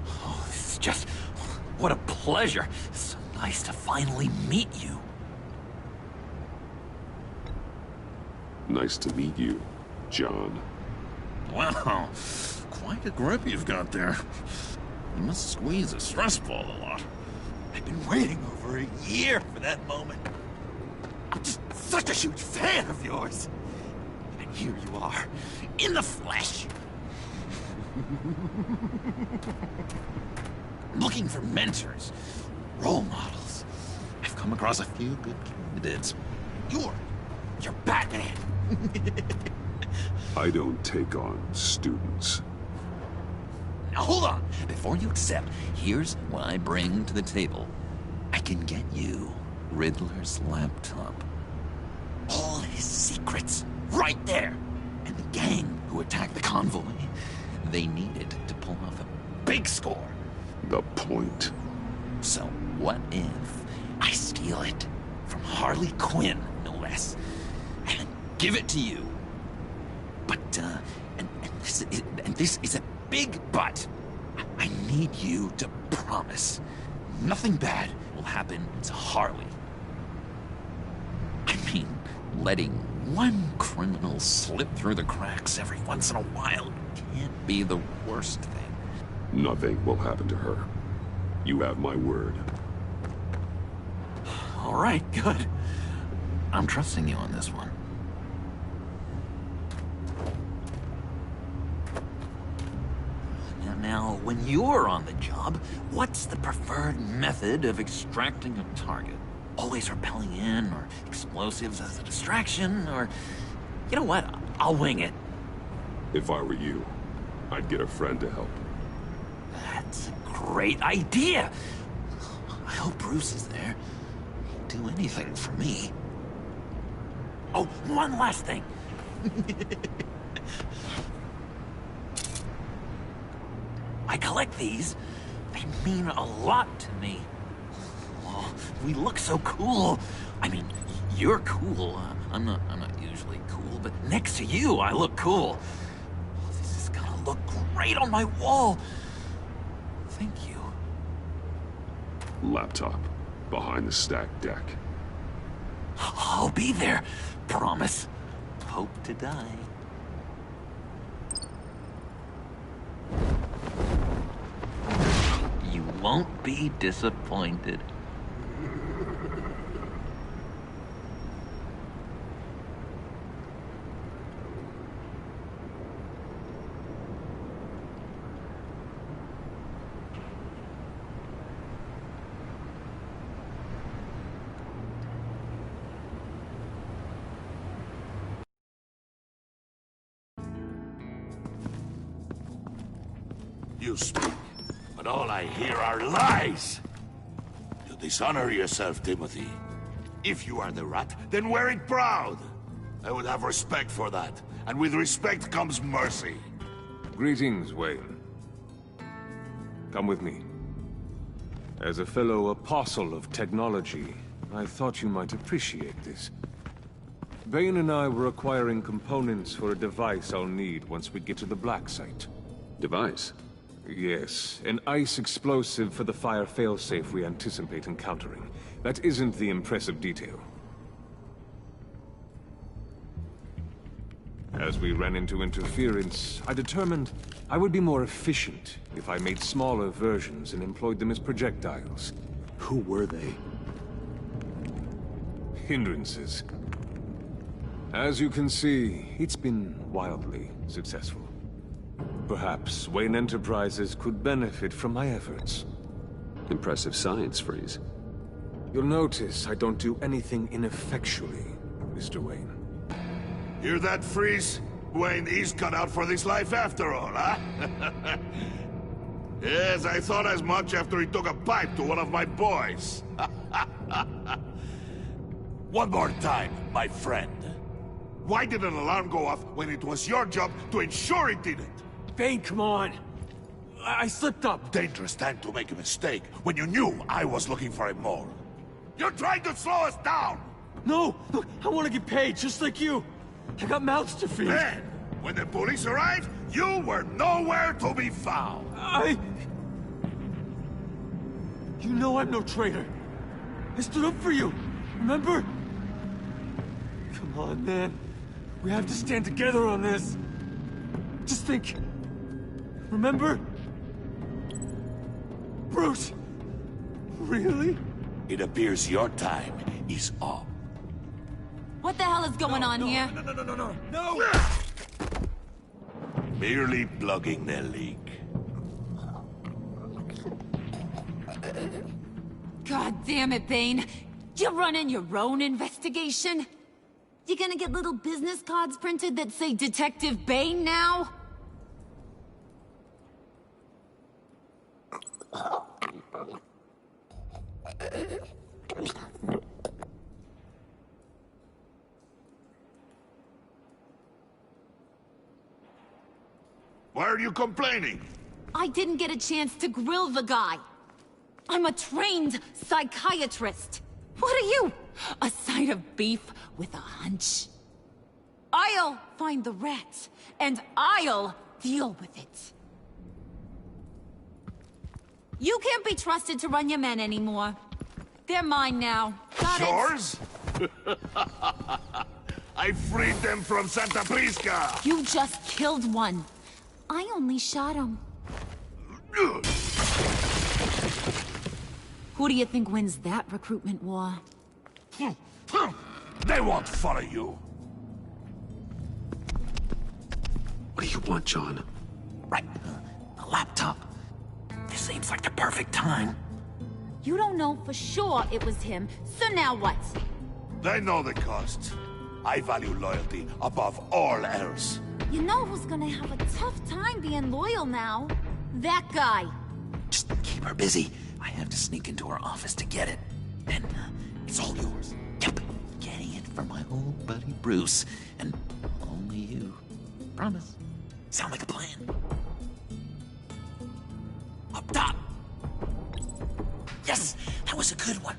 Oh, this is just... what a pleasure. So nice to finally meet you. Nice to meet you, John. Wow, quite a grip you've got there. You must squeeze a stress ball a lot. I've been waiting over a year for that moment. I'm just such a huge fan of yours. And here you are, in the flesh. Looking for mentors, role models. I've come across a few good candidates. You're Batman. I don't take on students. Now hold on. Before you accept, here's what I bring to the table. I can get you Riddler's laptop. All his secrets, right there. And the gang who attacked the convoy, they needed to pull off a big score. The point. So what if I steal it from Harley Quinn, no less, and give it to you? But, and this is a big but. I need you to promise nothing bad will happen to Harley. I mean, letting one criminal slip through the cracks every once in a while can't be the worst thing. Nothing will happen to her. You have my word. All right, good. I'm trusting you on this one. Now, when you're on the job, what's the preferred method of extracting a target? Always rappelling in, or explosives as a distraction, or... You know what? I'll wing it. If I were you, I'd get a friend to help. That's a great idea! I hope Bruce is there. He'd do anything for me. Oh, one last thing! I collect these. They mean a lot to me. Oh, we look so cool. I mean, you're cool. I'm not usually cool, but next to you, I look cool. This is gonna look great on my wall. Thank you. Laptop. Behind the stacked deck. I'll be there. Promise. Hope to die. You won't be disappointed. You speak, but all I hear are lies! You dishonor yourself, Timothy. If you are the rat, then wear it proud! I would have respect for that, and with respect comes mercy. Greetings, Wayne. Come with me. As a fellow apostle of technology, I thought you might appreciate this. Bane and I were acquiring components for a device I'll need once we get to the Black Site. Device? Yes, an ice explosive for the fire failsafe we anticipate encountering. That isn't the impressive detail. As we ran into interference, I determined I would be more efficient if I made smaller versions and employed them as projectiles. Who were they? Hindrances. As you can see, it's been wildly successful. Perhaps Wayne Enterprises could benefit from my efforts. Impressive science, Freeze. You'll notice I don't do anything ineffectually, Mr. Wayne. Hear that, Freeze? Wayne is cut out for this life after all, huh? Yes, I thought as much after he took a pipe to one of my boys. One more time, my friend. Why did an alarm go off when it was your job to ensure it didn't? Bane, come on! I slipped up! Dangerous time to make a mistake when you knew I was looking for a mole. You're trying to slow us down! No! Look, I want to get paid, just like you! I got mouths to feed! Then, when the police arrived, you were nowhere to be found! You know I'm no traitor! I stood up for you, remember? Come on, man. We have to stand together on this. Just think... Remember? Bruce! Really? It appears your time is up. What the hell is going on here? No! Merely plugging the leak. God damn it, Bane. You're running your own investigation? You gonna get little business cards printed that say Detective Bane now? Why are you complaining? I didn't get a chance to grill the guy. I'm a trained psychiatrist. What are you? A side of beef with a hunch? I'll find the rats, and I'll deal with it. You can't be trusted to run your men anymore. They're mine now. Got it? Yours? I freed them from Santa Prisca! You just killed one. I only shot him. Who do you think wins that recruitment war? They won't follow you. What do you want, John? Right. The laptop. This seems like the perfect time. You don't know for sure it was him, so now what? They know the cost. I value loyalty above all else. You know who's gonna have a tough time being loyal now? That guy. Just keep her busy. I have to sneak into her office to get it. Then, it's all yours. Yep. Getting it for my old buddy Bruce. And only you. Promise. Sound like a plan? Up top! Yes! That was a good one.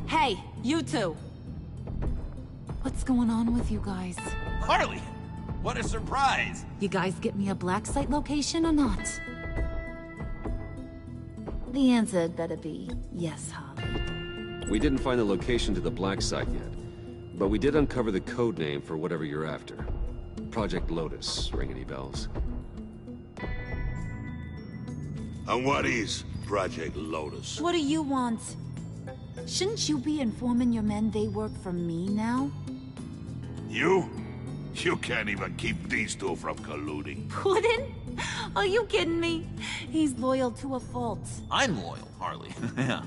Hey, you two. What's going on with you guys? Harley! What a surprise! You guys get me a black site location or not? The answer had better be yes, Harley. We didn't find the location to the black site yet, but we did uncover the code name for whatever you're after. Project Lotus. Ring any bells? And what is Project Lotus? What do you want? Shouldn't you be informing your men they work for me now? You? You can't even keep these two from colluding. Puddin'? Are you kidding me? He's loyal to a fault. I'm loyal, Harley. Yeah,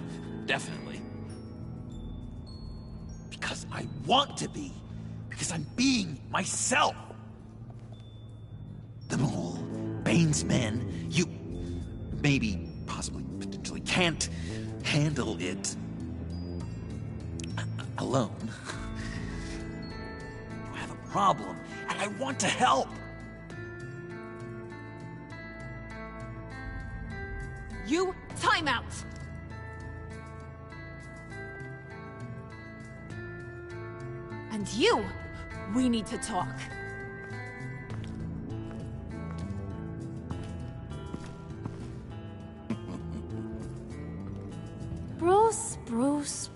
definitely. Because I want to be. Because I'm being myself. The Mole, Bane's men, you... maybe, possibly, potentially can't handle it alone. You have a problem, and I want to help. You, time out! And you, we need to talk. Bruce.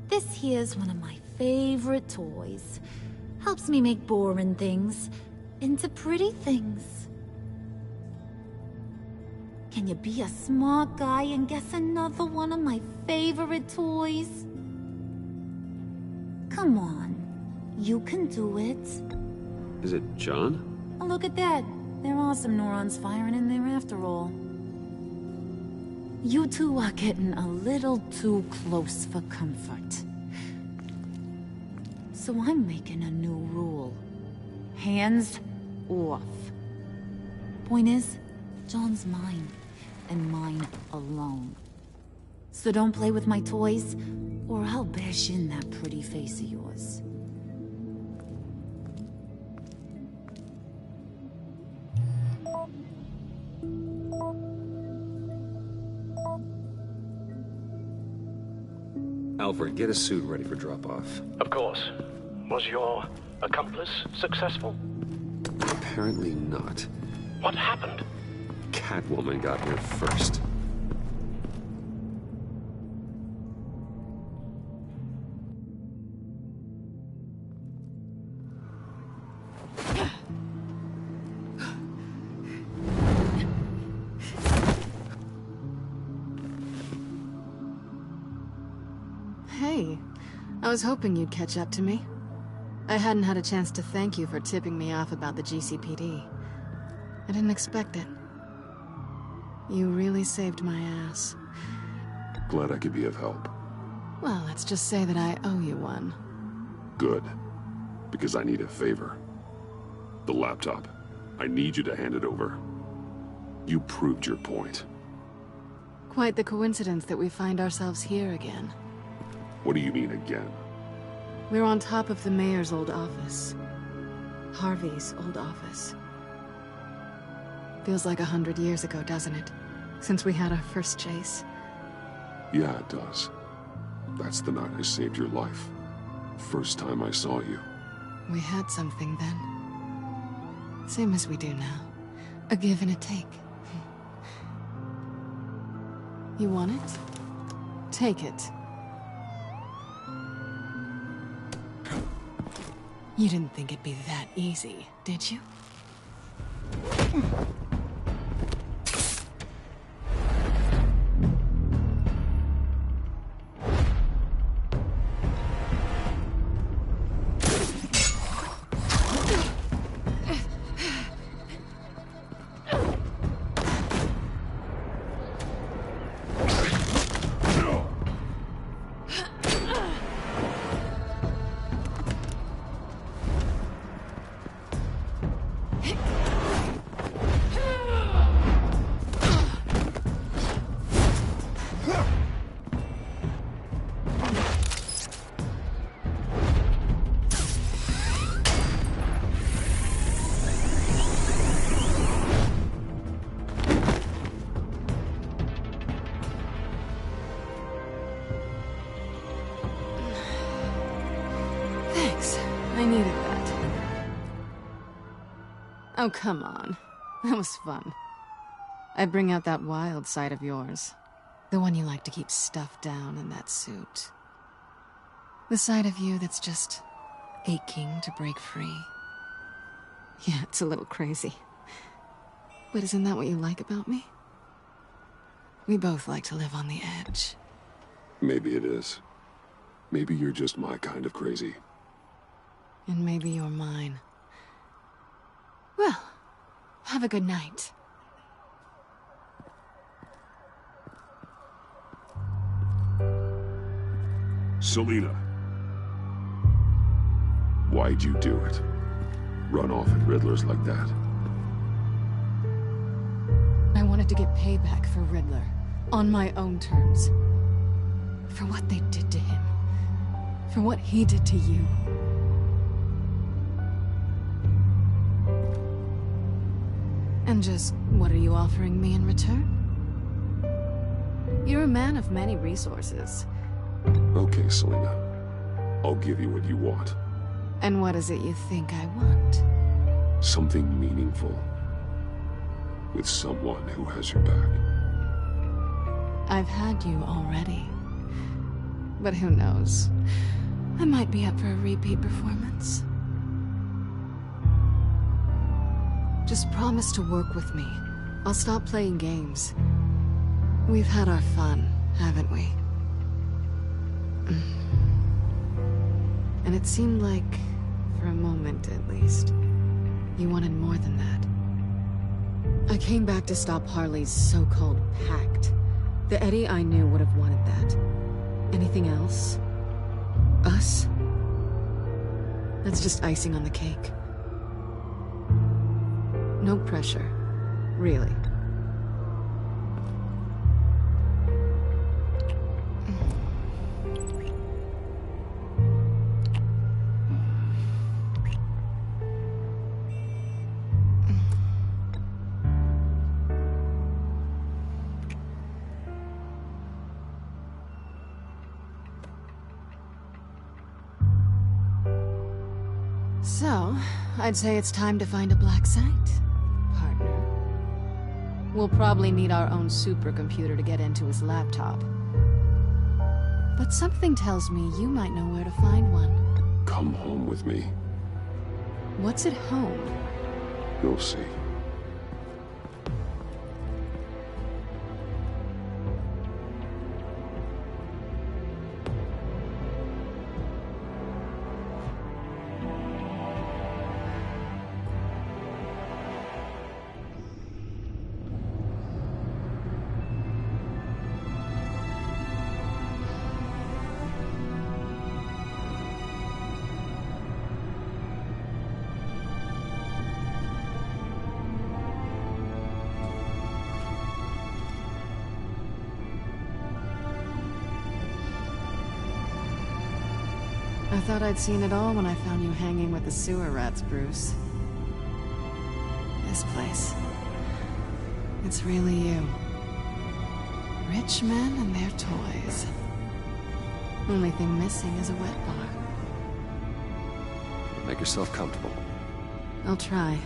This here's one of my favorite toys. Helps me make boring things into pretty things. Can you be a smart guy and guess another one of my favorite toys? Come on, you can do it. Is it John? Oh, look at that. There are some neurons firing in there after all. You two are getting a little too close for comfort. So I'm making a new rule. Hands off. Point is, John's mine, and mine alone. So don't play with my toys, or I'll bash in that pretty face of yours. Alfred, get a suit ready for drop-off. Of course. Was your accomplice successful? Apparently not. What happened? Catwoman got here first. Hey, I was hoping you'd catch up to me. I hadn't had a chance to thank you for tipping me off about the GCPD. I didn't expect it. You really saved my ass. Glad I could be of help. Well, let's just say that I owe you one. Good. Because I need a favor. The laptop. I need you to hand it over. You proved your point. Quite the coincidence that we find ourselves here again. What do you mean again? We're on top of the mayor's old office. Harvey's old office. Feels like 100 years ago, doesn't it? Since we had our first chase. Yeah, it does. That's the night I saved your life. First time I saw you. We had something then. Same as we do now. A give and a take. You want it? Take it. You didn't think it'd be that easy, did you? I needed that. Oh, come on. That was fun. I bring out that wild side of yours. The one you like to keep stuffed down in that suit. The side of you that's just aching to break free. Yeah, it's a little crazy. But isn't that what you like about me? We both like to live on the edge. Maybe it is. Maybe you're just my kind of crazy. And maybe you're mine. Well, have a good night. Selina. Why'd you do it? Run off at Riddlers like that? I wanted to get payback for Riddler. On my own terms. For what they did to him. For what he did to you. And just, what are you offering me in return? You're a man of many resources. Okay, Selina. I'll give you what you want. And what is it you think I want? Something meaningful. With someone who has your back. I've had you already. But who knows? I might be up for a repeat performance. Just promise to work with me. I'll stop playing games. We've had our fun, haven't we? And it seemed like, for a moment at least, you wanted more than that. I came back to stop Harley's so-called pact. The Eddie I knew would have wanted that. Anything else? Us? That's just icing on the cake. No pressure. Really. So, I'd say it's time to find a black site. We'll probably need our own supercomputer to get into his laptop. But something tells me you might know where to find one. Come home with me. What's at home? You'll see. I thought I'd seen it all when I found you hanging with the sewer rats, Bruce. This place. It's really you. Rich men and their toys. Only thing missing is a wet bar. Make yourself comfortable. I'll try.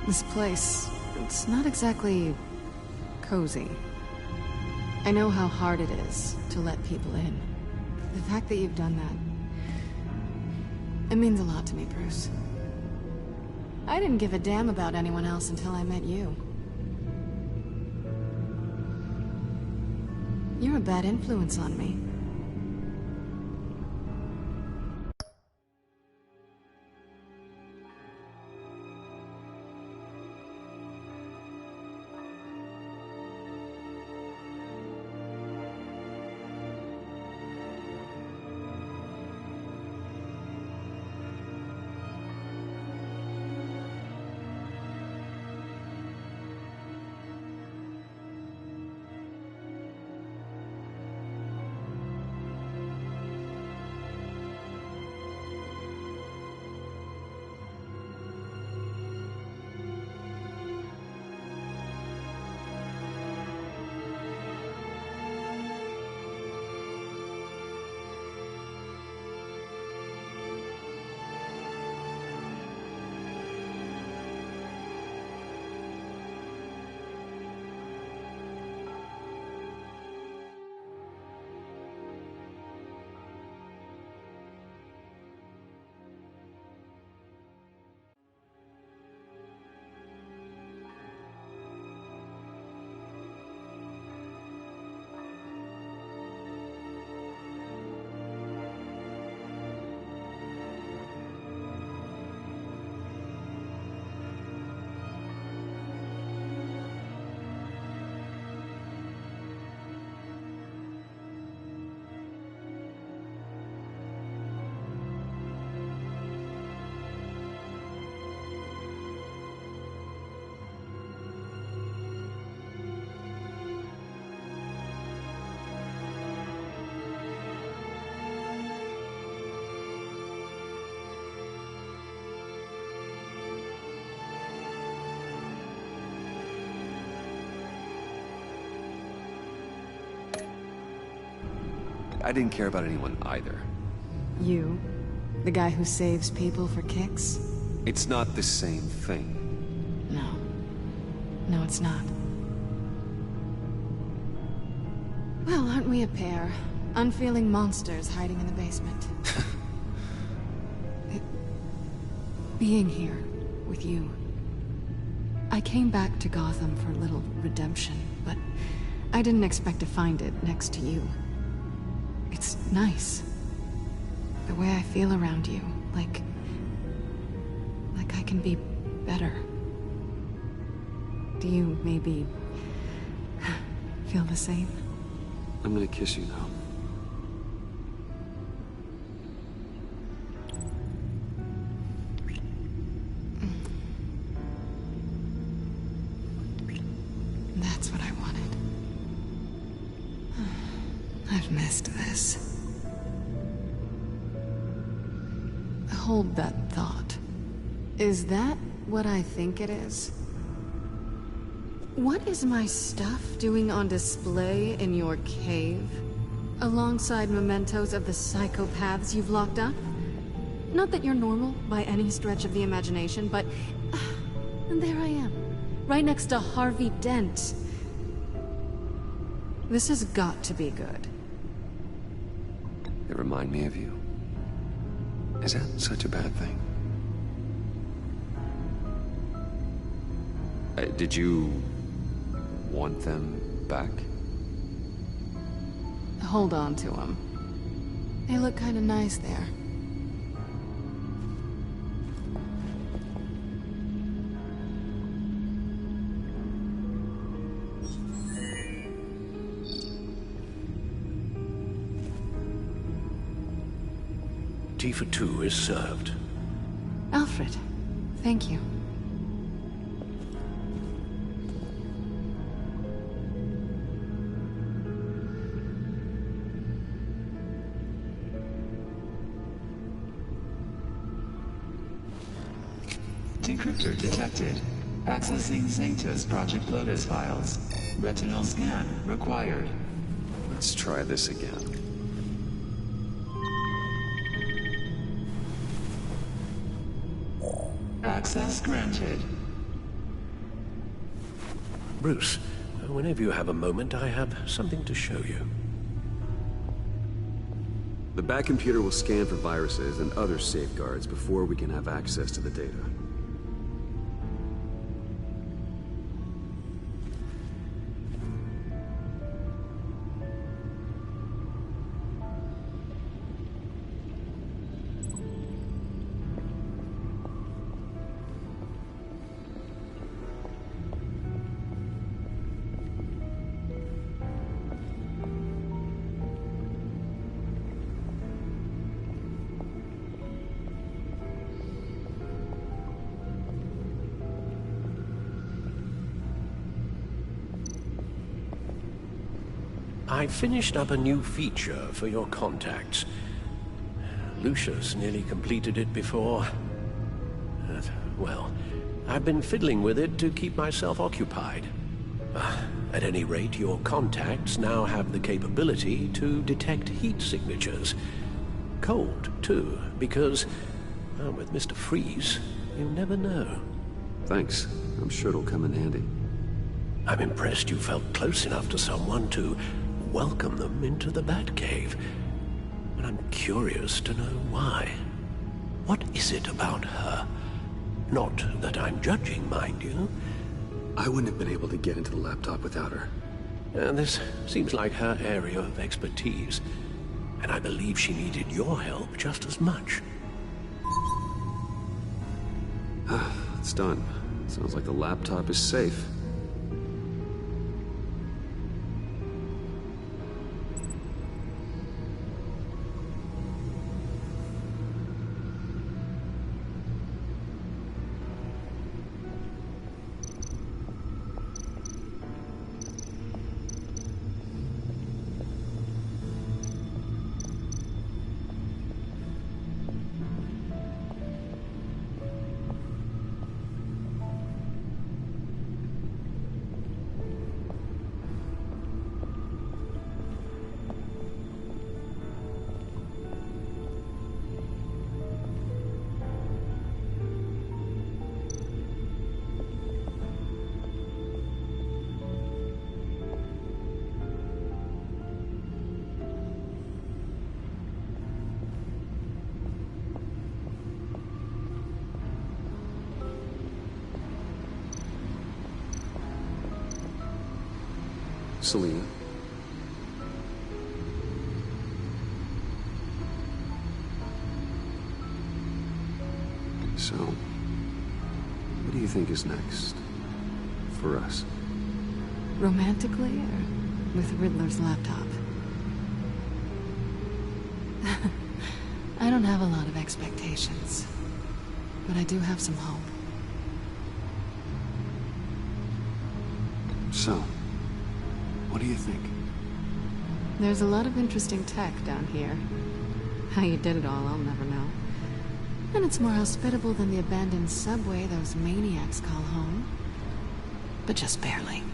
This place, it's not exactly cozy. I know how hard it is to let people in. The fact that you've done that, it means a lot to me, Bruce. I didn't give a damn about anyone else until I met you. You're a bad influence on me. I didn't care about anyone either. You? The guy who saves people for kicks? It's not the same thing. No. No, it's not. Well, aren't we a pair? Unfeeling monsters hiding in the basement. Being here with you. I came back to Gotham for a little redemption, but I didn't expect to find it next to you. It's nice. The way I feel around you, like I can be better. Do you maybe feel the same? I'm gonna kiss you now. That's what I wanted. I've missed this. Hold that thought. Is that what I think it is? What is my stuff doing on display in your cave? Alongside mementos of the psychopaths you've locked up? Not that you're normal by any stretch of the imagination, but... and there I am, right next to Harvey Dent. This has got to be good. They remind me of you. Is that such a bad thing? Did you want them back? Hold on to them. They look kind of nice there. Tea for two is served. Alfred, thank you. Decryptor detected. Accessing Sanctus Project Lotus files. Retinal scan required. Let's try this again. Access granted. Bruce, whenever you have a moment, I have something to show you. The back computer will scan for viruses and other safeguards before we can have access to the data. I finished up a new feature for your contacts. Lucius nearly completed it before. Well, I've been fiddling with it to keep myself occupied. At any rate, your contacts now have the capability to detect heat signatures. Cold, too, because, well, with Mr. Freeze, you never know. Thanks. I'm sure it'll come in handy. I'm impressed you felt close enough to someone to welcome them into the Batcave. But I'm curious to know why. What is it about her? Not that I'm judging, mind you. I wouldn't have been able to get into the laptop without her. This seems like her area of expertise, and I believe she needed your help just as much. It's done. Sounds like the laptop is safe. Selina. So, what do you think is next for us? Romantically, or with Riddler's laptop? I don't have a lot of expectations, but I do have some hope. So, what do you think? There's a lot of interesting tech down here. How you did it all, I'll never know. And it's more hospitable than the abandoned subway those maniacs call home. But just barely.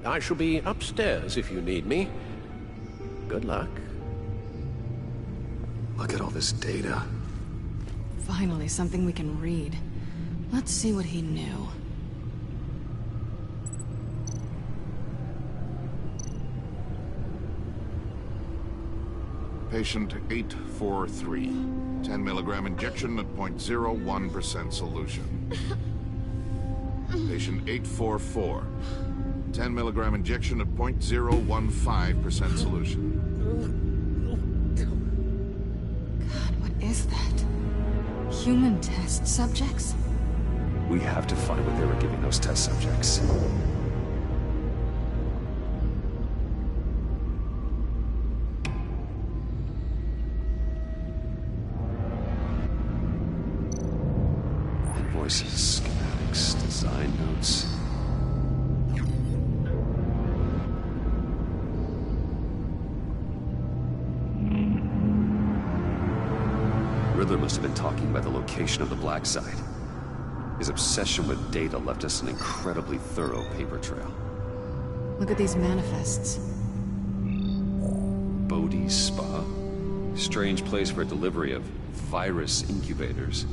I shall be upstairs if you need me. Good luck. Look at all this data. Finally, something we can read. Let's see what he knew. Patient 843. 10 milligram injection at 0.01% solution. Patient 844. 10 milligram injection at 0.015% solution. God, what is that? Human test subjects? We have to find what they were giving those test subjects. Invoices, schematics, design notes. Riddler must have been talking about the location of the Black Site. His obsession with data left us an incredibly thorough paper trail. Look at these manifests. Bodhi's Spa? Strange place for a delivery of virus incubators.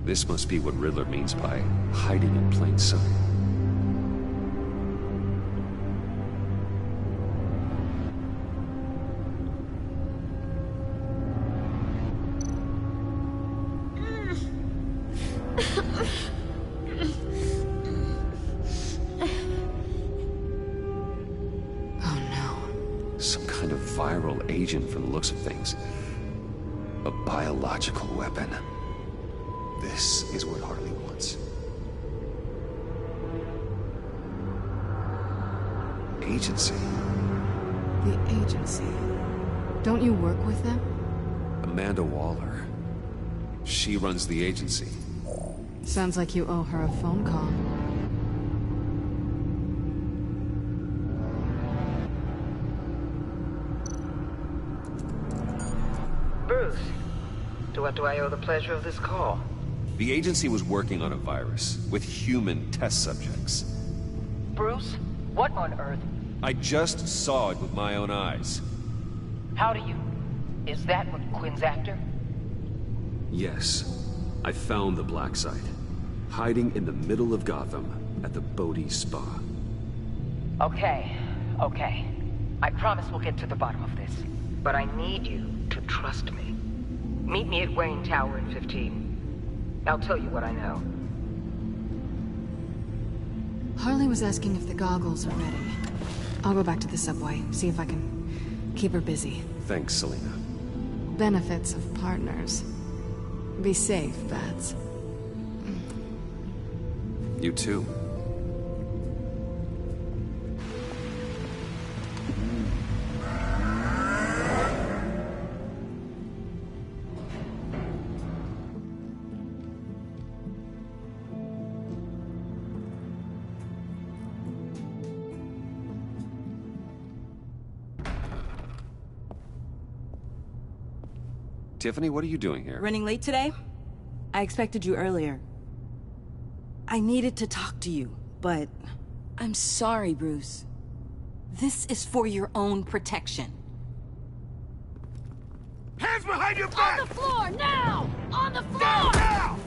This must be what Riddler means by hiding in plain sight. Agent from the looks of things. A biological weapon. This is what Harley wants. Agency. The agency. Don't you work with them? Amanda Waller. She runs the agency. Sounds like you owe her a phone call. Bruce, to what do I owe the pleasure of this call? The agency was working on a virus with human test subjects. Bruce, what on earth? I just saw it with my own eyes. How do you... Is that what Quinn's after? Yes. I found the Black Site. Hiding in the middle of Gotham at the Bodhi Spa. Okay. I promise we'll get to the bottom of this. But I need you to trust me. Meet me at Wayne Tower in 15. I'll tell you what I know. Harley was asking if the goggles are ready. I'll go back to the subway, see if I can keep her busy. Thanks, Selina. Benefits of partners. Be safe, Bats. You too. Tiffany, what are you doing here? Running late today? I expected you earlier. I needed to talk to you, but... I'm sorry, Bruce. This is for your own protection. Hands behind your back! On the floor, now! On the floor! Down, now!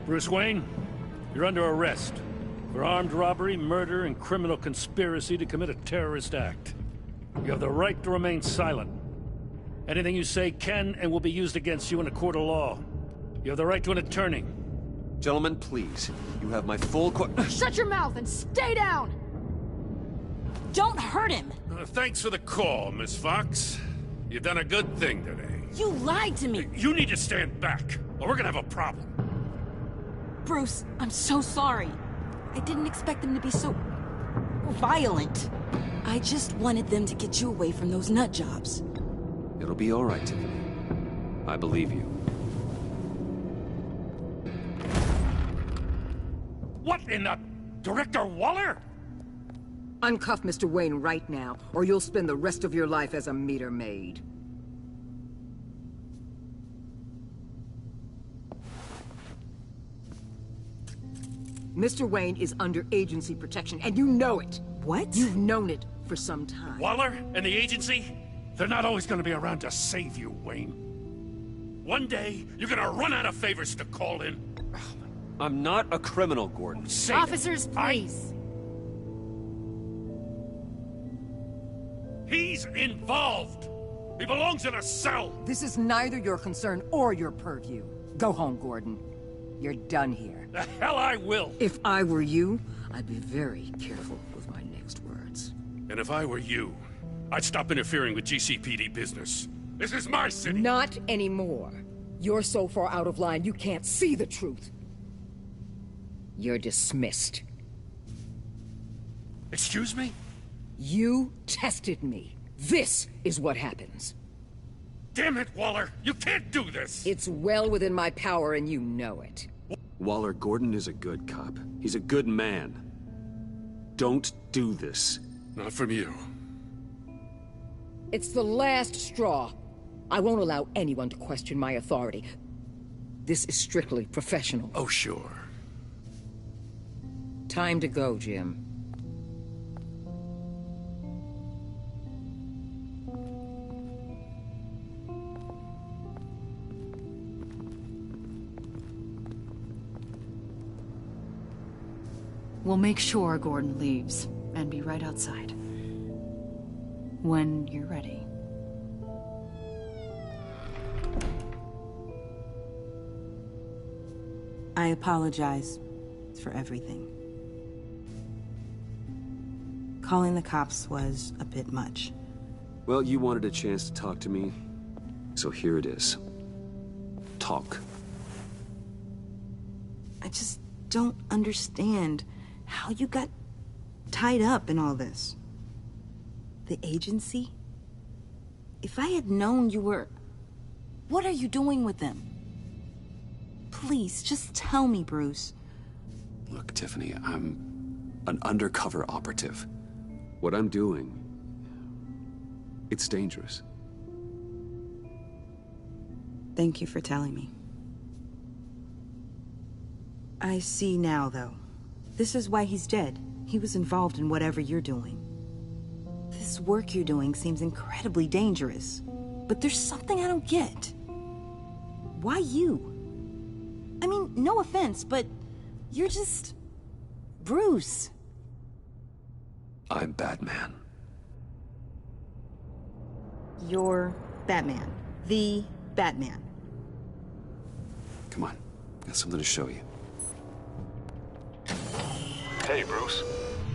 Bruce Wayne, you're under arrest for armed robbery, murder, and criminal conspiracy to commit a terrorist act. You have the right to remain silent. Anything you say can and will be used against you in a court of law. You have the right to an attorney. Gentlemen, please. You have my full Shut your mouth and stay down! Don't hurt him! Thanks for the call, Miss Fox. You've done a good thing today. You lied to me! You need to stand back, or we're gonna have a problem. Bruce, I'm so sorry. I didn't expect them to be so... violent. I just wanted them to get you away from those nut jobs. It'll be all right, Tiffany. I believe you. What in the... Director Waller? Uncuff Mr. Wayne right now, or you'll spend the rest of your life as a meter maid. Mr. Wayne is under agency protection, and you know it. What? You've known it for some time. Waller and the agency? They're not always gonna be around to save you, Wayne. One day, you're gonna run out of favors to call in. I'm not a criminal, Gordon. Officers, please. He's involved! He belongs in a cell! This is neither your concern or your purview. Go home, Gordon. You're done here. The hell I will! If I were you, I'd be very careful with my next words. And if I were you, I'd stop interfering with GCPD business. This is my city! Not anymore. You're so far out of line, you can't see the truth. You're dismissed. Excuse me? You tested me. This is what happens. Damn it, Waller! You can't do this! It's well within my power and you know it. Waller, Gordon is a good cop. He's a good man. Don't do this. Not from you. It's the last straw. I won't allow anyone to question my authority. This is strictly professional. Oh, sure. Time to go, Jim. We'll make sure Gordon leaves, and be right outside. When you're ready. I apologize for everything. Calling the cops was a bit much. Well, you wanted a chance to talk to me, so here it is. Talk. I just don't understand how you got tied up in all this. The agency? If I had known you were... What are you doing with them? Please, just tell me, Bruce. Look, Tiffany, I'm an undercover operative. What I'm doing, it's dangerous. Thank you for telling me. I see now, though. This is why he's dead. He was involved in whatever you're doing. This work you're doing seems incredibly dangerous. But there's something I don't get. Why you? I mean, no offense, but you're just... Bruce. I'm Batman. You're Batman. The Batman. Come on, got something to show you. Hey, Bruce.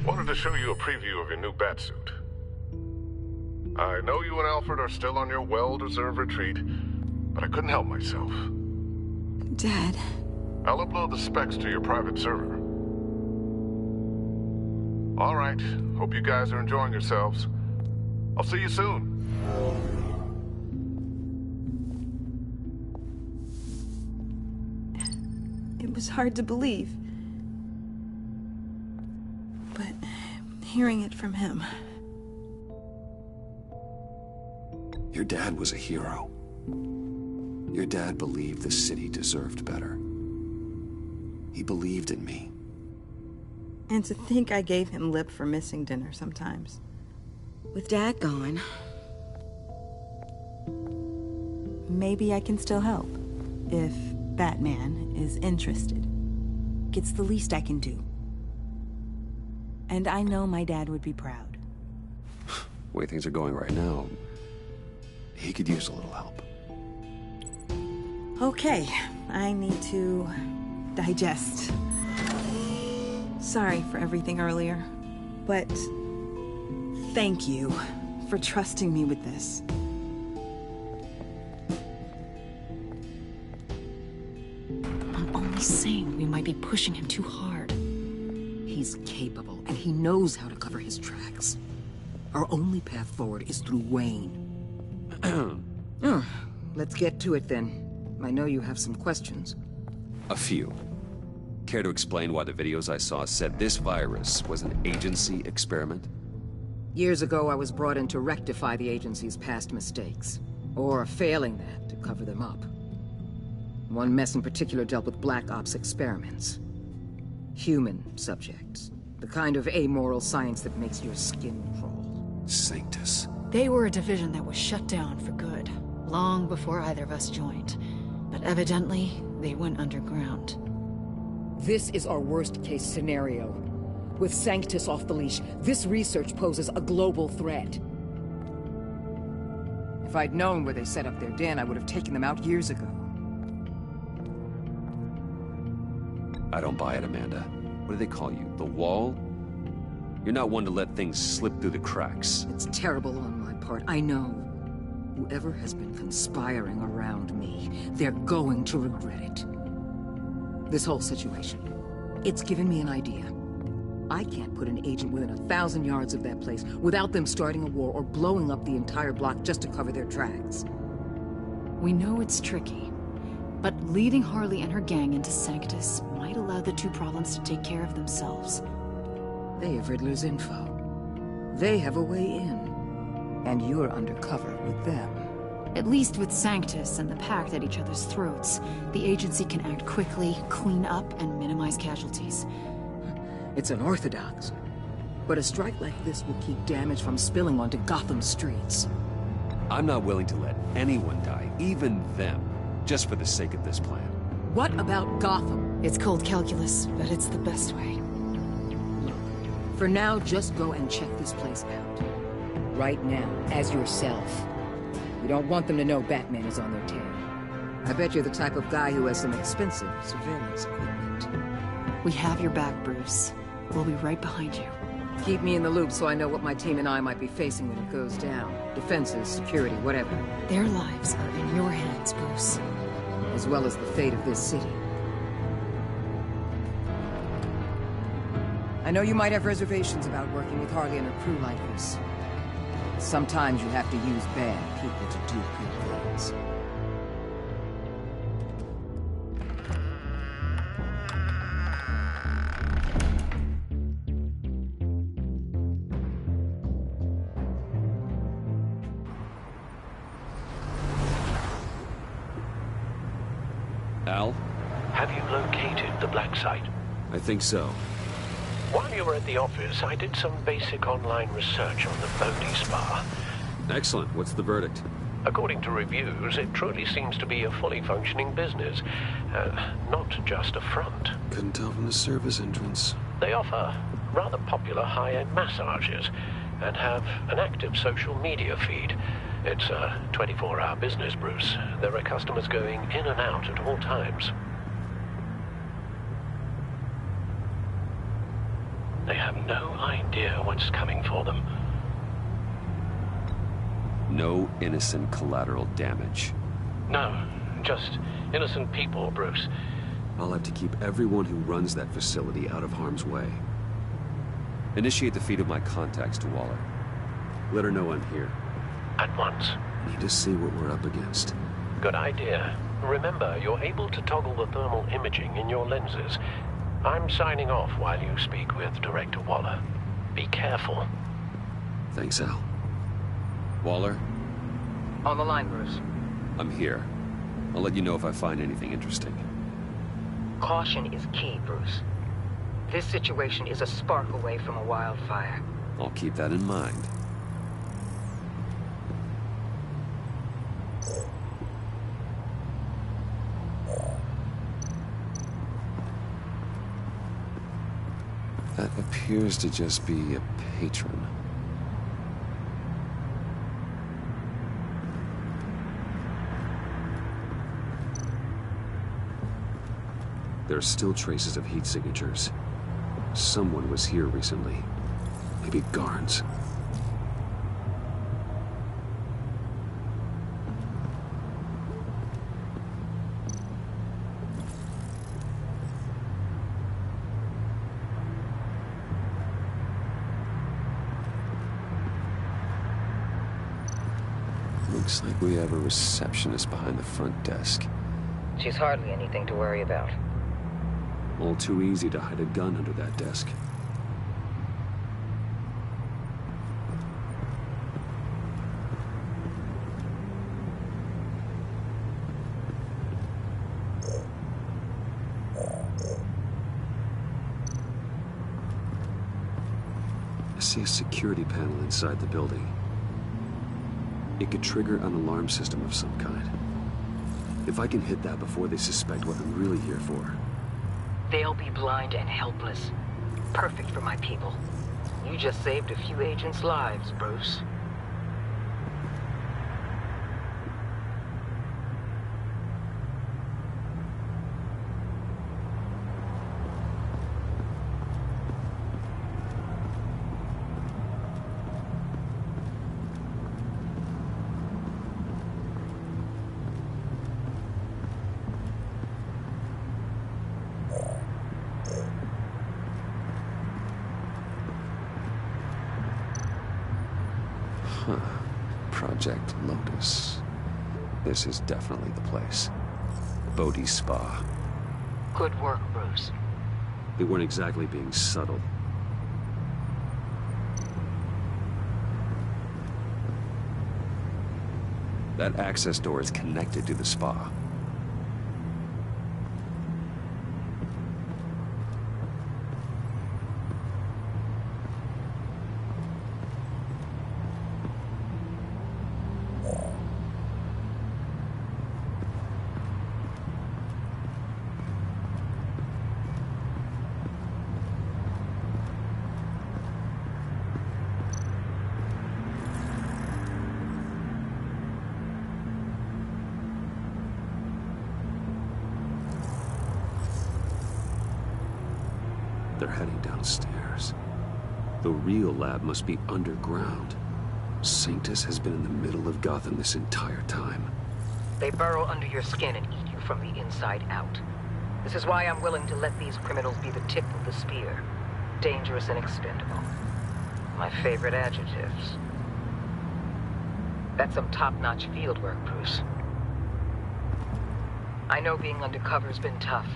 Wanted to show you a preview of your new Batsuit. I know you and Alfred are still on your well-deserved retreat, but I couldn't help myself. Dad. I'll upload the specs to your private server. All right. Hope you guys are enjoying yourselves. I'll see you soon. It was hard to believe. But hearing it from him... Your dad was a hero. Your dad believed the city deserved better. He believed in me. And to think I gave him lip for missing dinner sometimes. With Dad gone... Maybe I can still help. If Batman is interested. It's the least I can do. And I know my dad would be proud. The way things are going right now, he could use a little help. Okay, I need to digest. Sorry for everything earlier, but thank you for trusting me with this. I'm only saying we might be pushing him too hard. He's capable, and he knows how to cover his tracks. Our only path forward is through Wayne. Let's get to it then. I know you have some questions. A few. Care to explain why the videos I saw said this virus was an agency experiment? Years ago, I was brought in to rectify the agency's past mistakes. Or failing that, to cover them up. One mess in particular dealt with Black Ops experiments. Human subjects. The kind of amoral science that makes your skin crawl. Sanctus. They were a division that was shut down for good, long before either of us joined. But evidently, they went underground. This is our worst-case scenario. With Sanctus off the leash, this research poses a global threat. If I'd known where they set up their den, I would have taken them out years ago. I don't buy it, Amanda. What do they call you? The Wall? You're not one to let things slip through the cracks. It's terrible on my part, I know. Whoever has been conspiring around me, they're going to regret it. This whole situation, it's given me an idea. I can't put an agent within 1,000 yards of that place without them starting a war or blowing up the entire block just to cover their tracks. We know it's tricky, but leading Harley and her gang into Sanctus might allow the two problems to take care of themselves. They have Riddler's info. They have a way in. And you're undercover with them. At least with Sanctus and the Pact at each other's throats, the agency can act quickly, clean up, and minimize casualties. It's unorthodox, but a strike like this will keep damage from spilling onto Gotham streets. I'm not willing to let anyone die, even them, just for the sake of this plan. What about Gotham? It's cold calculus, but it's the best way. For now, just go and check this place out. Right now, as yourself. You don't want them to know Batman is on their tail. I bet you're the type of guy who has some expensive surveillance equipment. We have your back, Bruce. We'll be right behind you. Keep me in the loop so I know what my team and I might be facing when it goes down. Defenses, security, whatever. Their lives are in your hands, Bruce. As well as the fate of this city. I know you might have reservations about working with Harley and her crew like this. Sometimes you have to use bad people to do good things. Al? Have you located the black site? I think so. While you were at the office, I did some basic online research on the Bodhi Spa. Excellent. What's the verdict? According to reviews, it truly seems to be a fully functioning business. Not just a front. Couldn't tell from the service entrance. They offer rather popular high-end massages and have an active social media feed. It's a 24-hour business, Bruce. There are customers going in and out at all times. They have no idea what's coming for them. No innocent collateral damage. No, just innocent people, Bruce. I'll have to keep everyone who runs that facility out of harm's way. Initiate the feed of my contacts to Waller. Let her know I'm here. At once. Need to see what we're up against. Good idea. Remember, you're able to toggle the thermal imaging in your lenses. I'm signing off while you speak with Director Waller. Be careful. Thanks, Al. Waller? On the line, Bruce. I'm here. I'll let you know if I find anything interesting. Caution is key, Bruce. This situation is a spark away from a wildfire. I'll keep that in mind. That appears to just be a patron. There are still traces of heat signatures. Someone was here recently. Maybe Garns. Looks like we have a receptionist behind the front desk. She's hardly anything to worry about. All too easy to hide a gun under that desk. I see a security panel inside the building. It could trigger an alarm system of some kind. If I can hit that before they suspect what I'm really here for. They'll be blind and helpless. Perfect for my people. You just saved a few agents' lives, Bruce. Huh. Project Lotus. This is definitely the place. Bodhi's Spa. Good work, Bruce. They weren't exactly being subtle. That access door is connected to the spa. They're heading downstairs. The real lab must be underground. Sanctus has been in the middle of Gotham this entire time. They burrow under your skin and eat you from the inside out. This is why I'm willing to let these criminals be the tip of the spear. Dangerous and expendable. My favorite adjectives. That's some top-notch field work, Bruce. I know being undercover's been tough,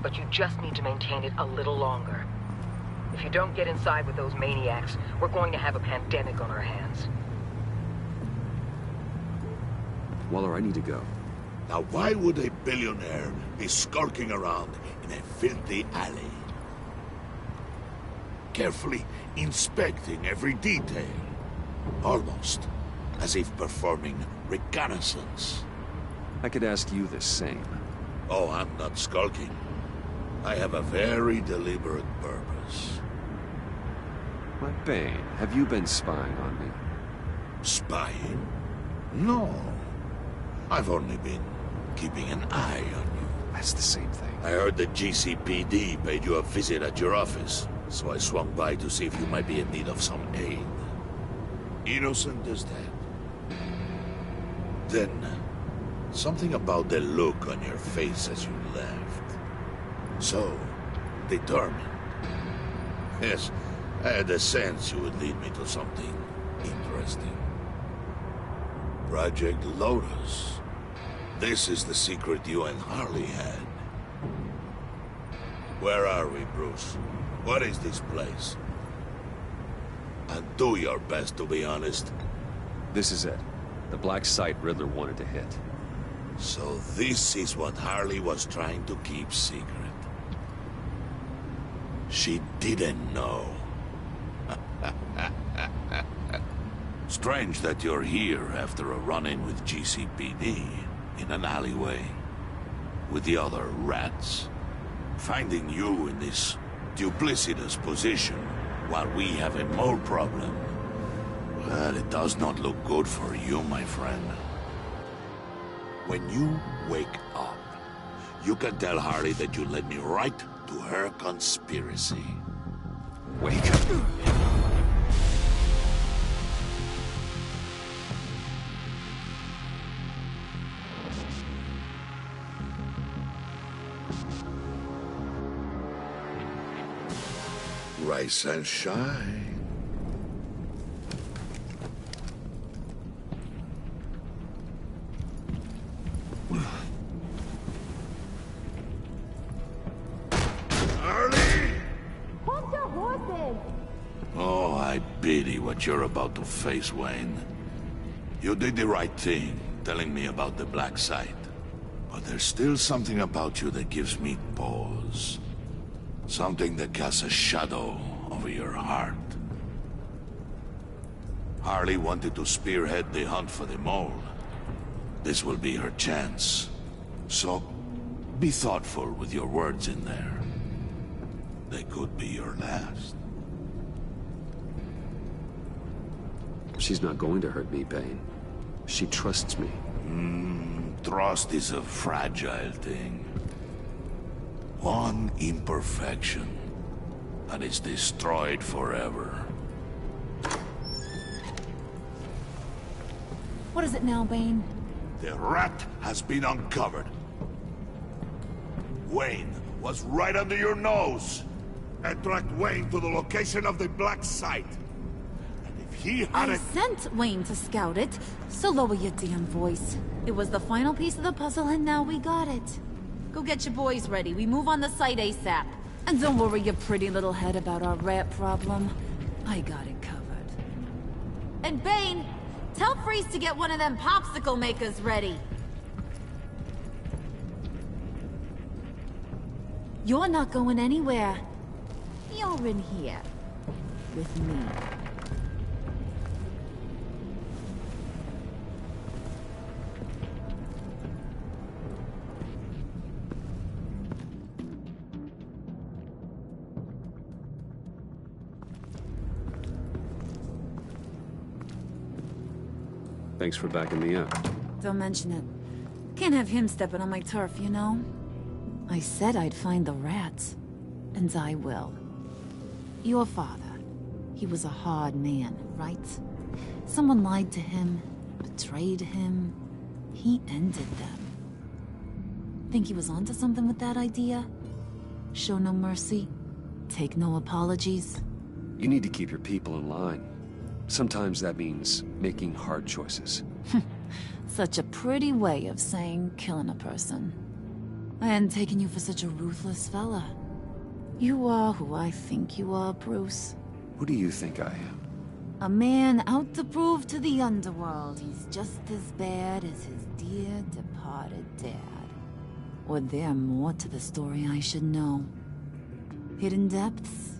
but you just need to maintain it a little longer. If you don't get inside with those maniacs, we're going to have a pandemic on our hands. Waller, I need to go. Now why would a billionaire be skulking around in a filthy alley? Carefully inspecting every detail. Almost as if performing reconnaissance. I could ask you the same. Oh, I'm not skulking. I have a very deliberate purpose. My Bane, have you been spying on me? Spying? No. I've only been keeping an eye on you. That's the same thing. I heard the GCPD paid you a visit at your office, so I swung by to see if you might be in need of some aid. Innocent as that. Then, something about the look on your face as you left. So, determined. Yes, I had a sense you would lead me to something interesting. Project Lotus. This is the secret you and Harley had. Where are we, Bruce? What is this place? And do your best to be honest. This is it. The black site Riddler wanted to hit. So this is what Harley was trying to keep secret. She didn't know. Strange that you're here after a run-in with GCPD in an alleyway with the other rats. Finding you in this duplicitous position while we have a mole problem. Well, it does not look good for you, my friend. When you wake up, you can tell Harley that you led me right to her conspiracy. Wake up. Rise and shine. Oh, I pity what you're about to face, Wayne. You did the right thing, telling me about the black site. But there's still something about you that gives me pause. Something that casts a shadow over your heart. Harley wanted to spearhead the hunt for the mole. This will be her chance. So, be thoughtful with your words in there. They could be your last. She's not going to hurt me, Bane. She trusts me. Trust is a fragile thing. One imperfection, and it's destroyed forever. What is it now, Bane? The rat has been uncovered. Wayne was right under your nose. I tracked Wayne to the location of the black site. And if He had I it. sent Wayne to scout it, so lower your damn voice. It was the final piece of the puzzle, and now we got it. Go get your boys ready. We move on the site ASAP. And don't worry your pretty little head about our rat problem. I got it covered. And Bane, tell Freeze to get one of them popsicle makers ready. You're not going anywhere. You're in here. With me. Thanks for backing me up. Don't mention it. Can't have him stepping on my turf, you know? I said I'd find the rats. And I will. Your father. He was a hard man, right? Someone lied to him, betrayed him. He ended them. Think he was onto something with that idea? Show no mercy? Take no apologies? You need to keep your people in line. Sometimes that means making hard choices. Such a pretty way of saying killing a person. I hadn't taken you for such a ruthless fella. You are who I think you are, Bruce. Who do you think I am? A man out to prove to the underworld he's just as bad as his dear departed dad. Or there more to the story I should know. Hidden depths?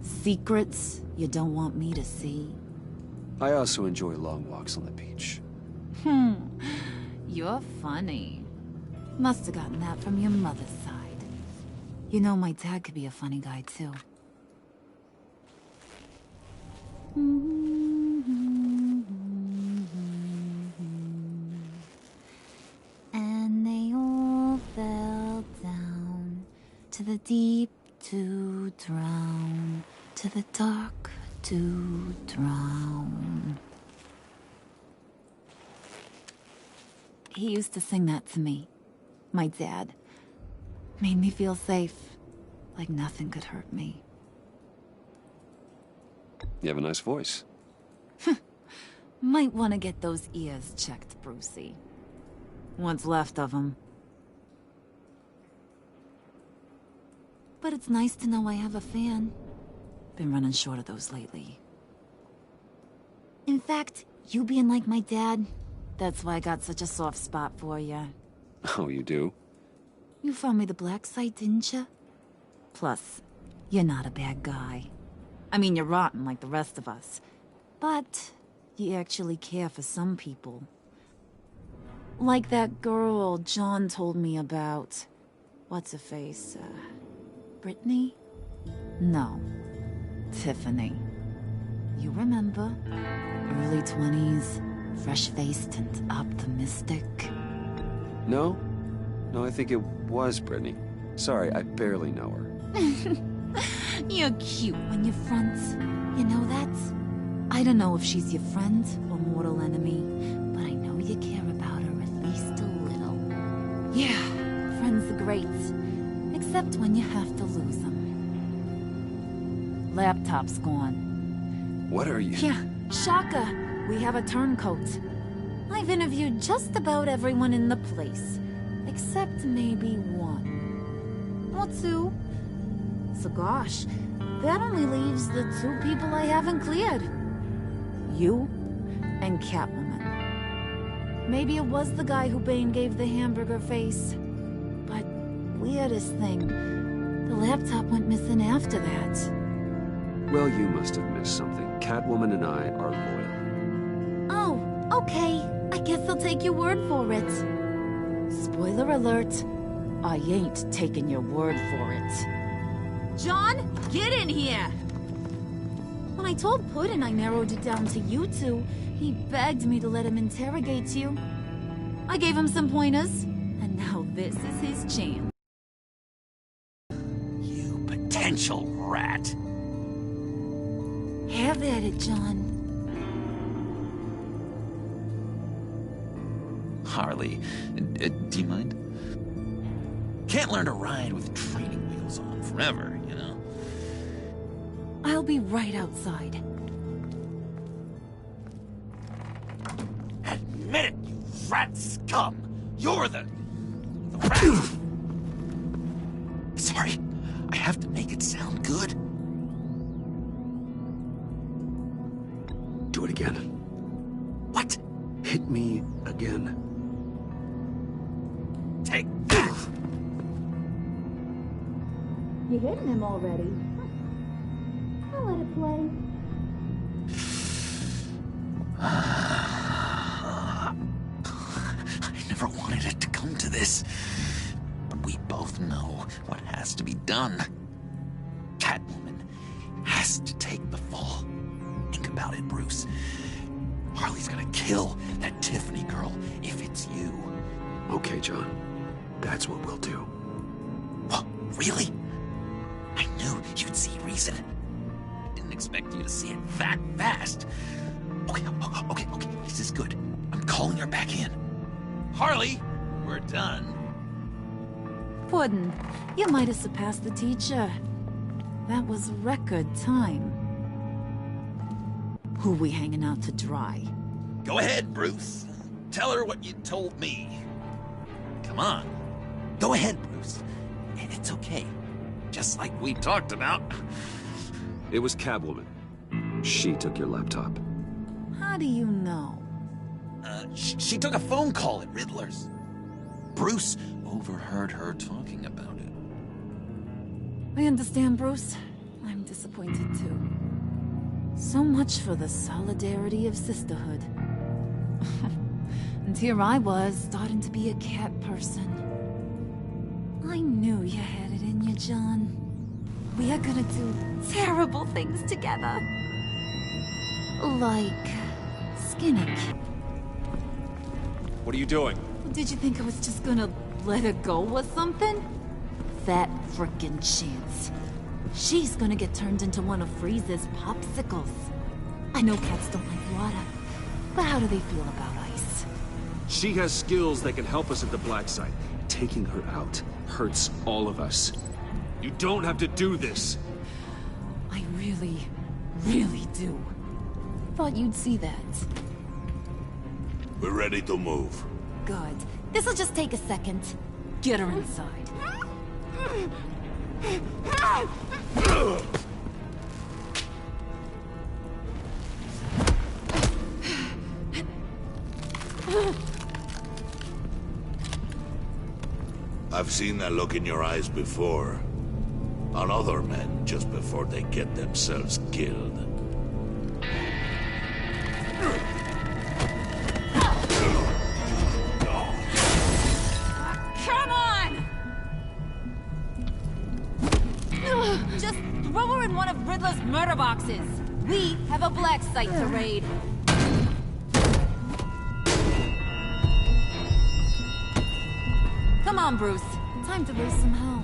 Secrets you don't want me to see? I also enjoy long walks on the beach. You're funny. Must have gotten that from your mother's side. You know, my dad could be a funny guy, too. And they all fell down to the deep to drown, to the dark to drown. He used to sing that to me. My dad. Made me feel safe. Like nothing could hurt me. You have a nice voice. Might want to get those ears checked, Brucey. What's left of them. But it's nice to know I have a fan. Been running short of those lately. In fact, you being like my dad, that's why I got such a soft spot for you. Oh, you do? You found me the black site, didn't you? Plus, you're not a bad guy. I mean, you're rotten like the rest of us. But you actually care for some people. Like that girl John told me about. What's her face? Brittany? No. Tiffany. You remember? Early 20s, fresh-faced and optimistic. No? No, I think it was Brittany. Sorry, I barely know her. You're cute when you're friends. You know that? I don't know if she's your friend or mortal enemy, but I know you care about her at least a little. Yeah, friends are great. Except when you have to lose them. Laptop's gone. What are you? Yeah, Shaka. We have a turncoat. I've interviewed just about everyone in the place. Except maybe one. Or two. So gosh, that only leaves the two people I haven't cleared. You and Catwoman. Maybe it was the guy who Bane gave the hamburger face. But weirdest thing, the laptop went missing after that. Well, you must have missed something. Catwoman and I are loyal. Oh, okay. I guess I'll take your word for it. Spoiler alert. I ain't taking your word for it. John, get in here! When I told Puddin' I narrowed it down to you two, he begged me to let him interrogate you. I gave him some pointers, and now this is his chance. You potential rat. Have at it, John. Harley, do you mind? Can't learn to ride with training wheels on forever, you know? I'll be right outside. admit it, you rat scum! You're the rat! Sorry, I have to make it sound good. Do it again. What? Hit me again. Take... You hitting him already? I'll let it play. I never wanted it to come to this. But we both know what has to be done. Catwoman has to take the fall. Think about it, Bruce. Harley's gonna kill that Tiffany girl if it's you. Okay, John. That's what we'll do. What? Really? I knew you'd see reason. I didn't expect you to see it that fast. Okay. This is good. I'm calling her back in. Harley, we're done. Puddin', you might have surpassed the teacher. That was record time. Who we hanging out to dry? Go ahead, Bruce. Tell her what you told me. Come on. Go ahead, Bruce. It's okay. Just like we talked about. It was Catwoman. She took your laptop. How do you know? She took a phone call at Riddler's. Bruce overheard her talking about it. I understand, Bruce. I'm disappointed too. So much for the solidarity of sisterhood. And here I was, starting to be a cat person. I knew you had it in you, John. We are gonna do terrible things together. Like... skinning. What are you doing? Did you think I was just gonna let her go or something? That frickin' chance. She's gonna get turned into one of Freeze's popsicles. I know cats don't like water, but how do they feel about ice? She has skills that can help us at the Black Site. Taking her out hurts all of us. You don't have to do this. I really, really do. Thought you'd see that. We're ready to move. Good. This'll just take a second. Get her inside. I've seen that look in your eyes before. On other men, just before they get themselves killed. Come on! Just throw her in one of Riddler's murder boxes. We have a Black Site to raid. Come on, Bruce. Time to raise some hell.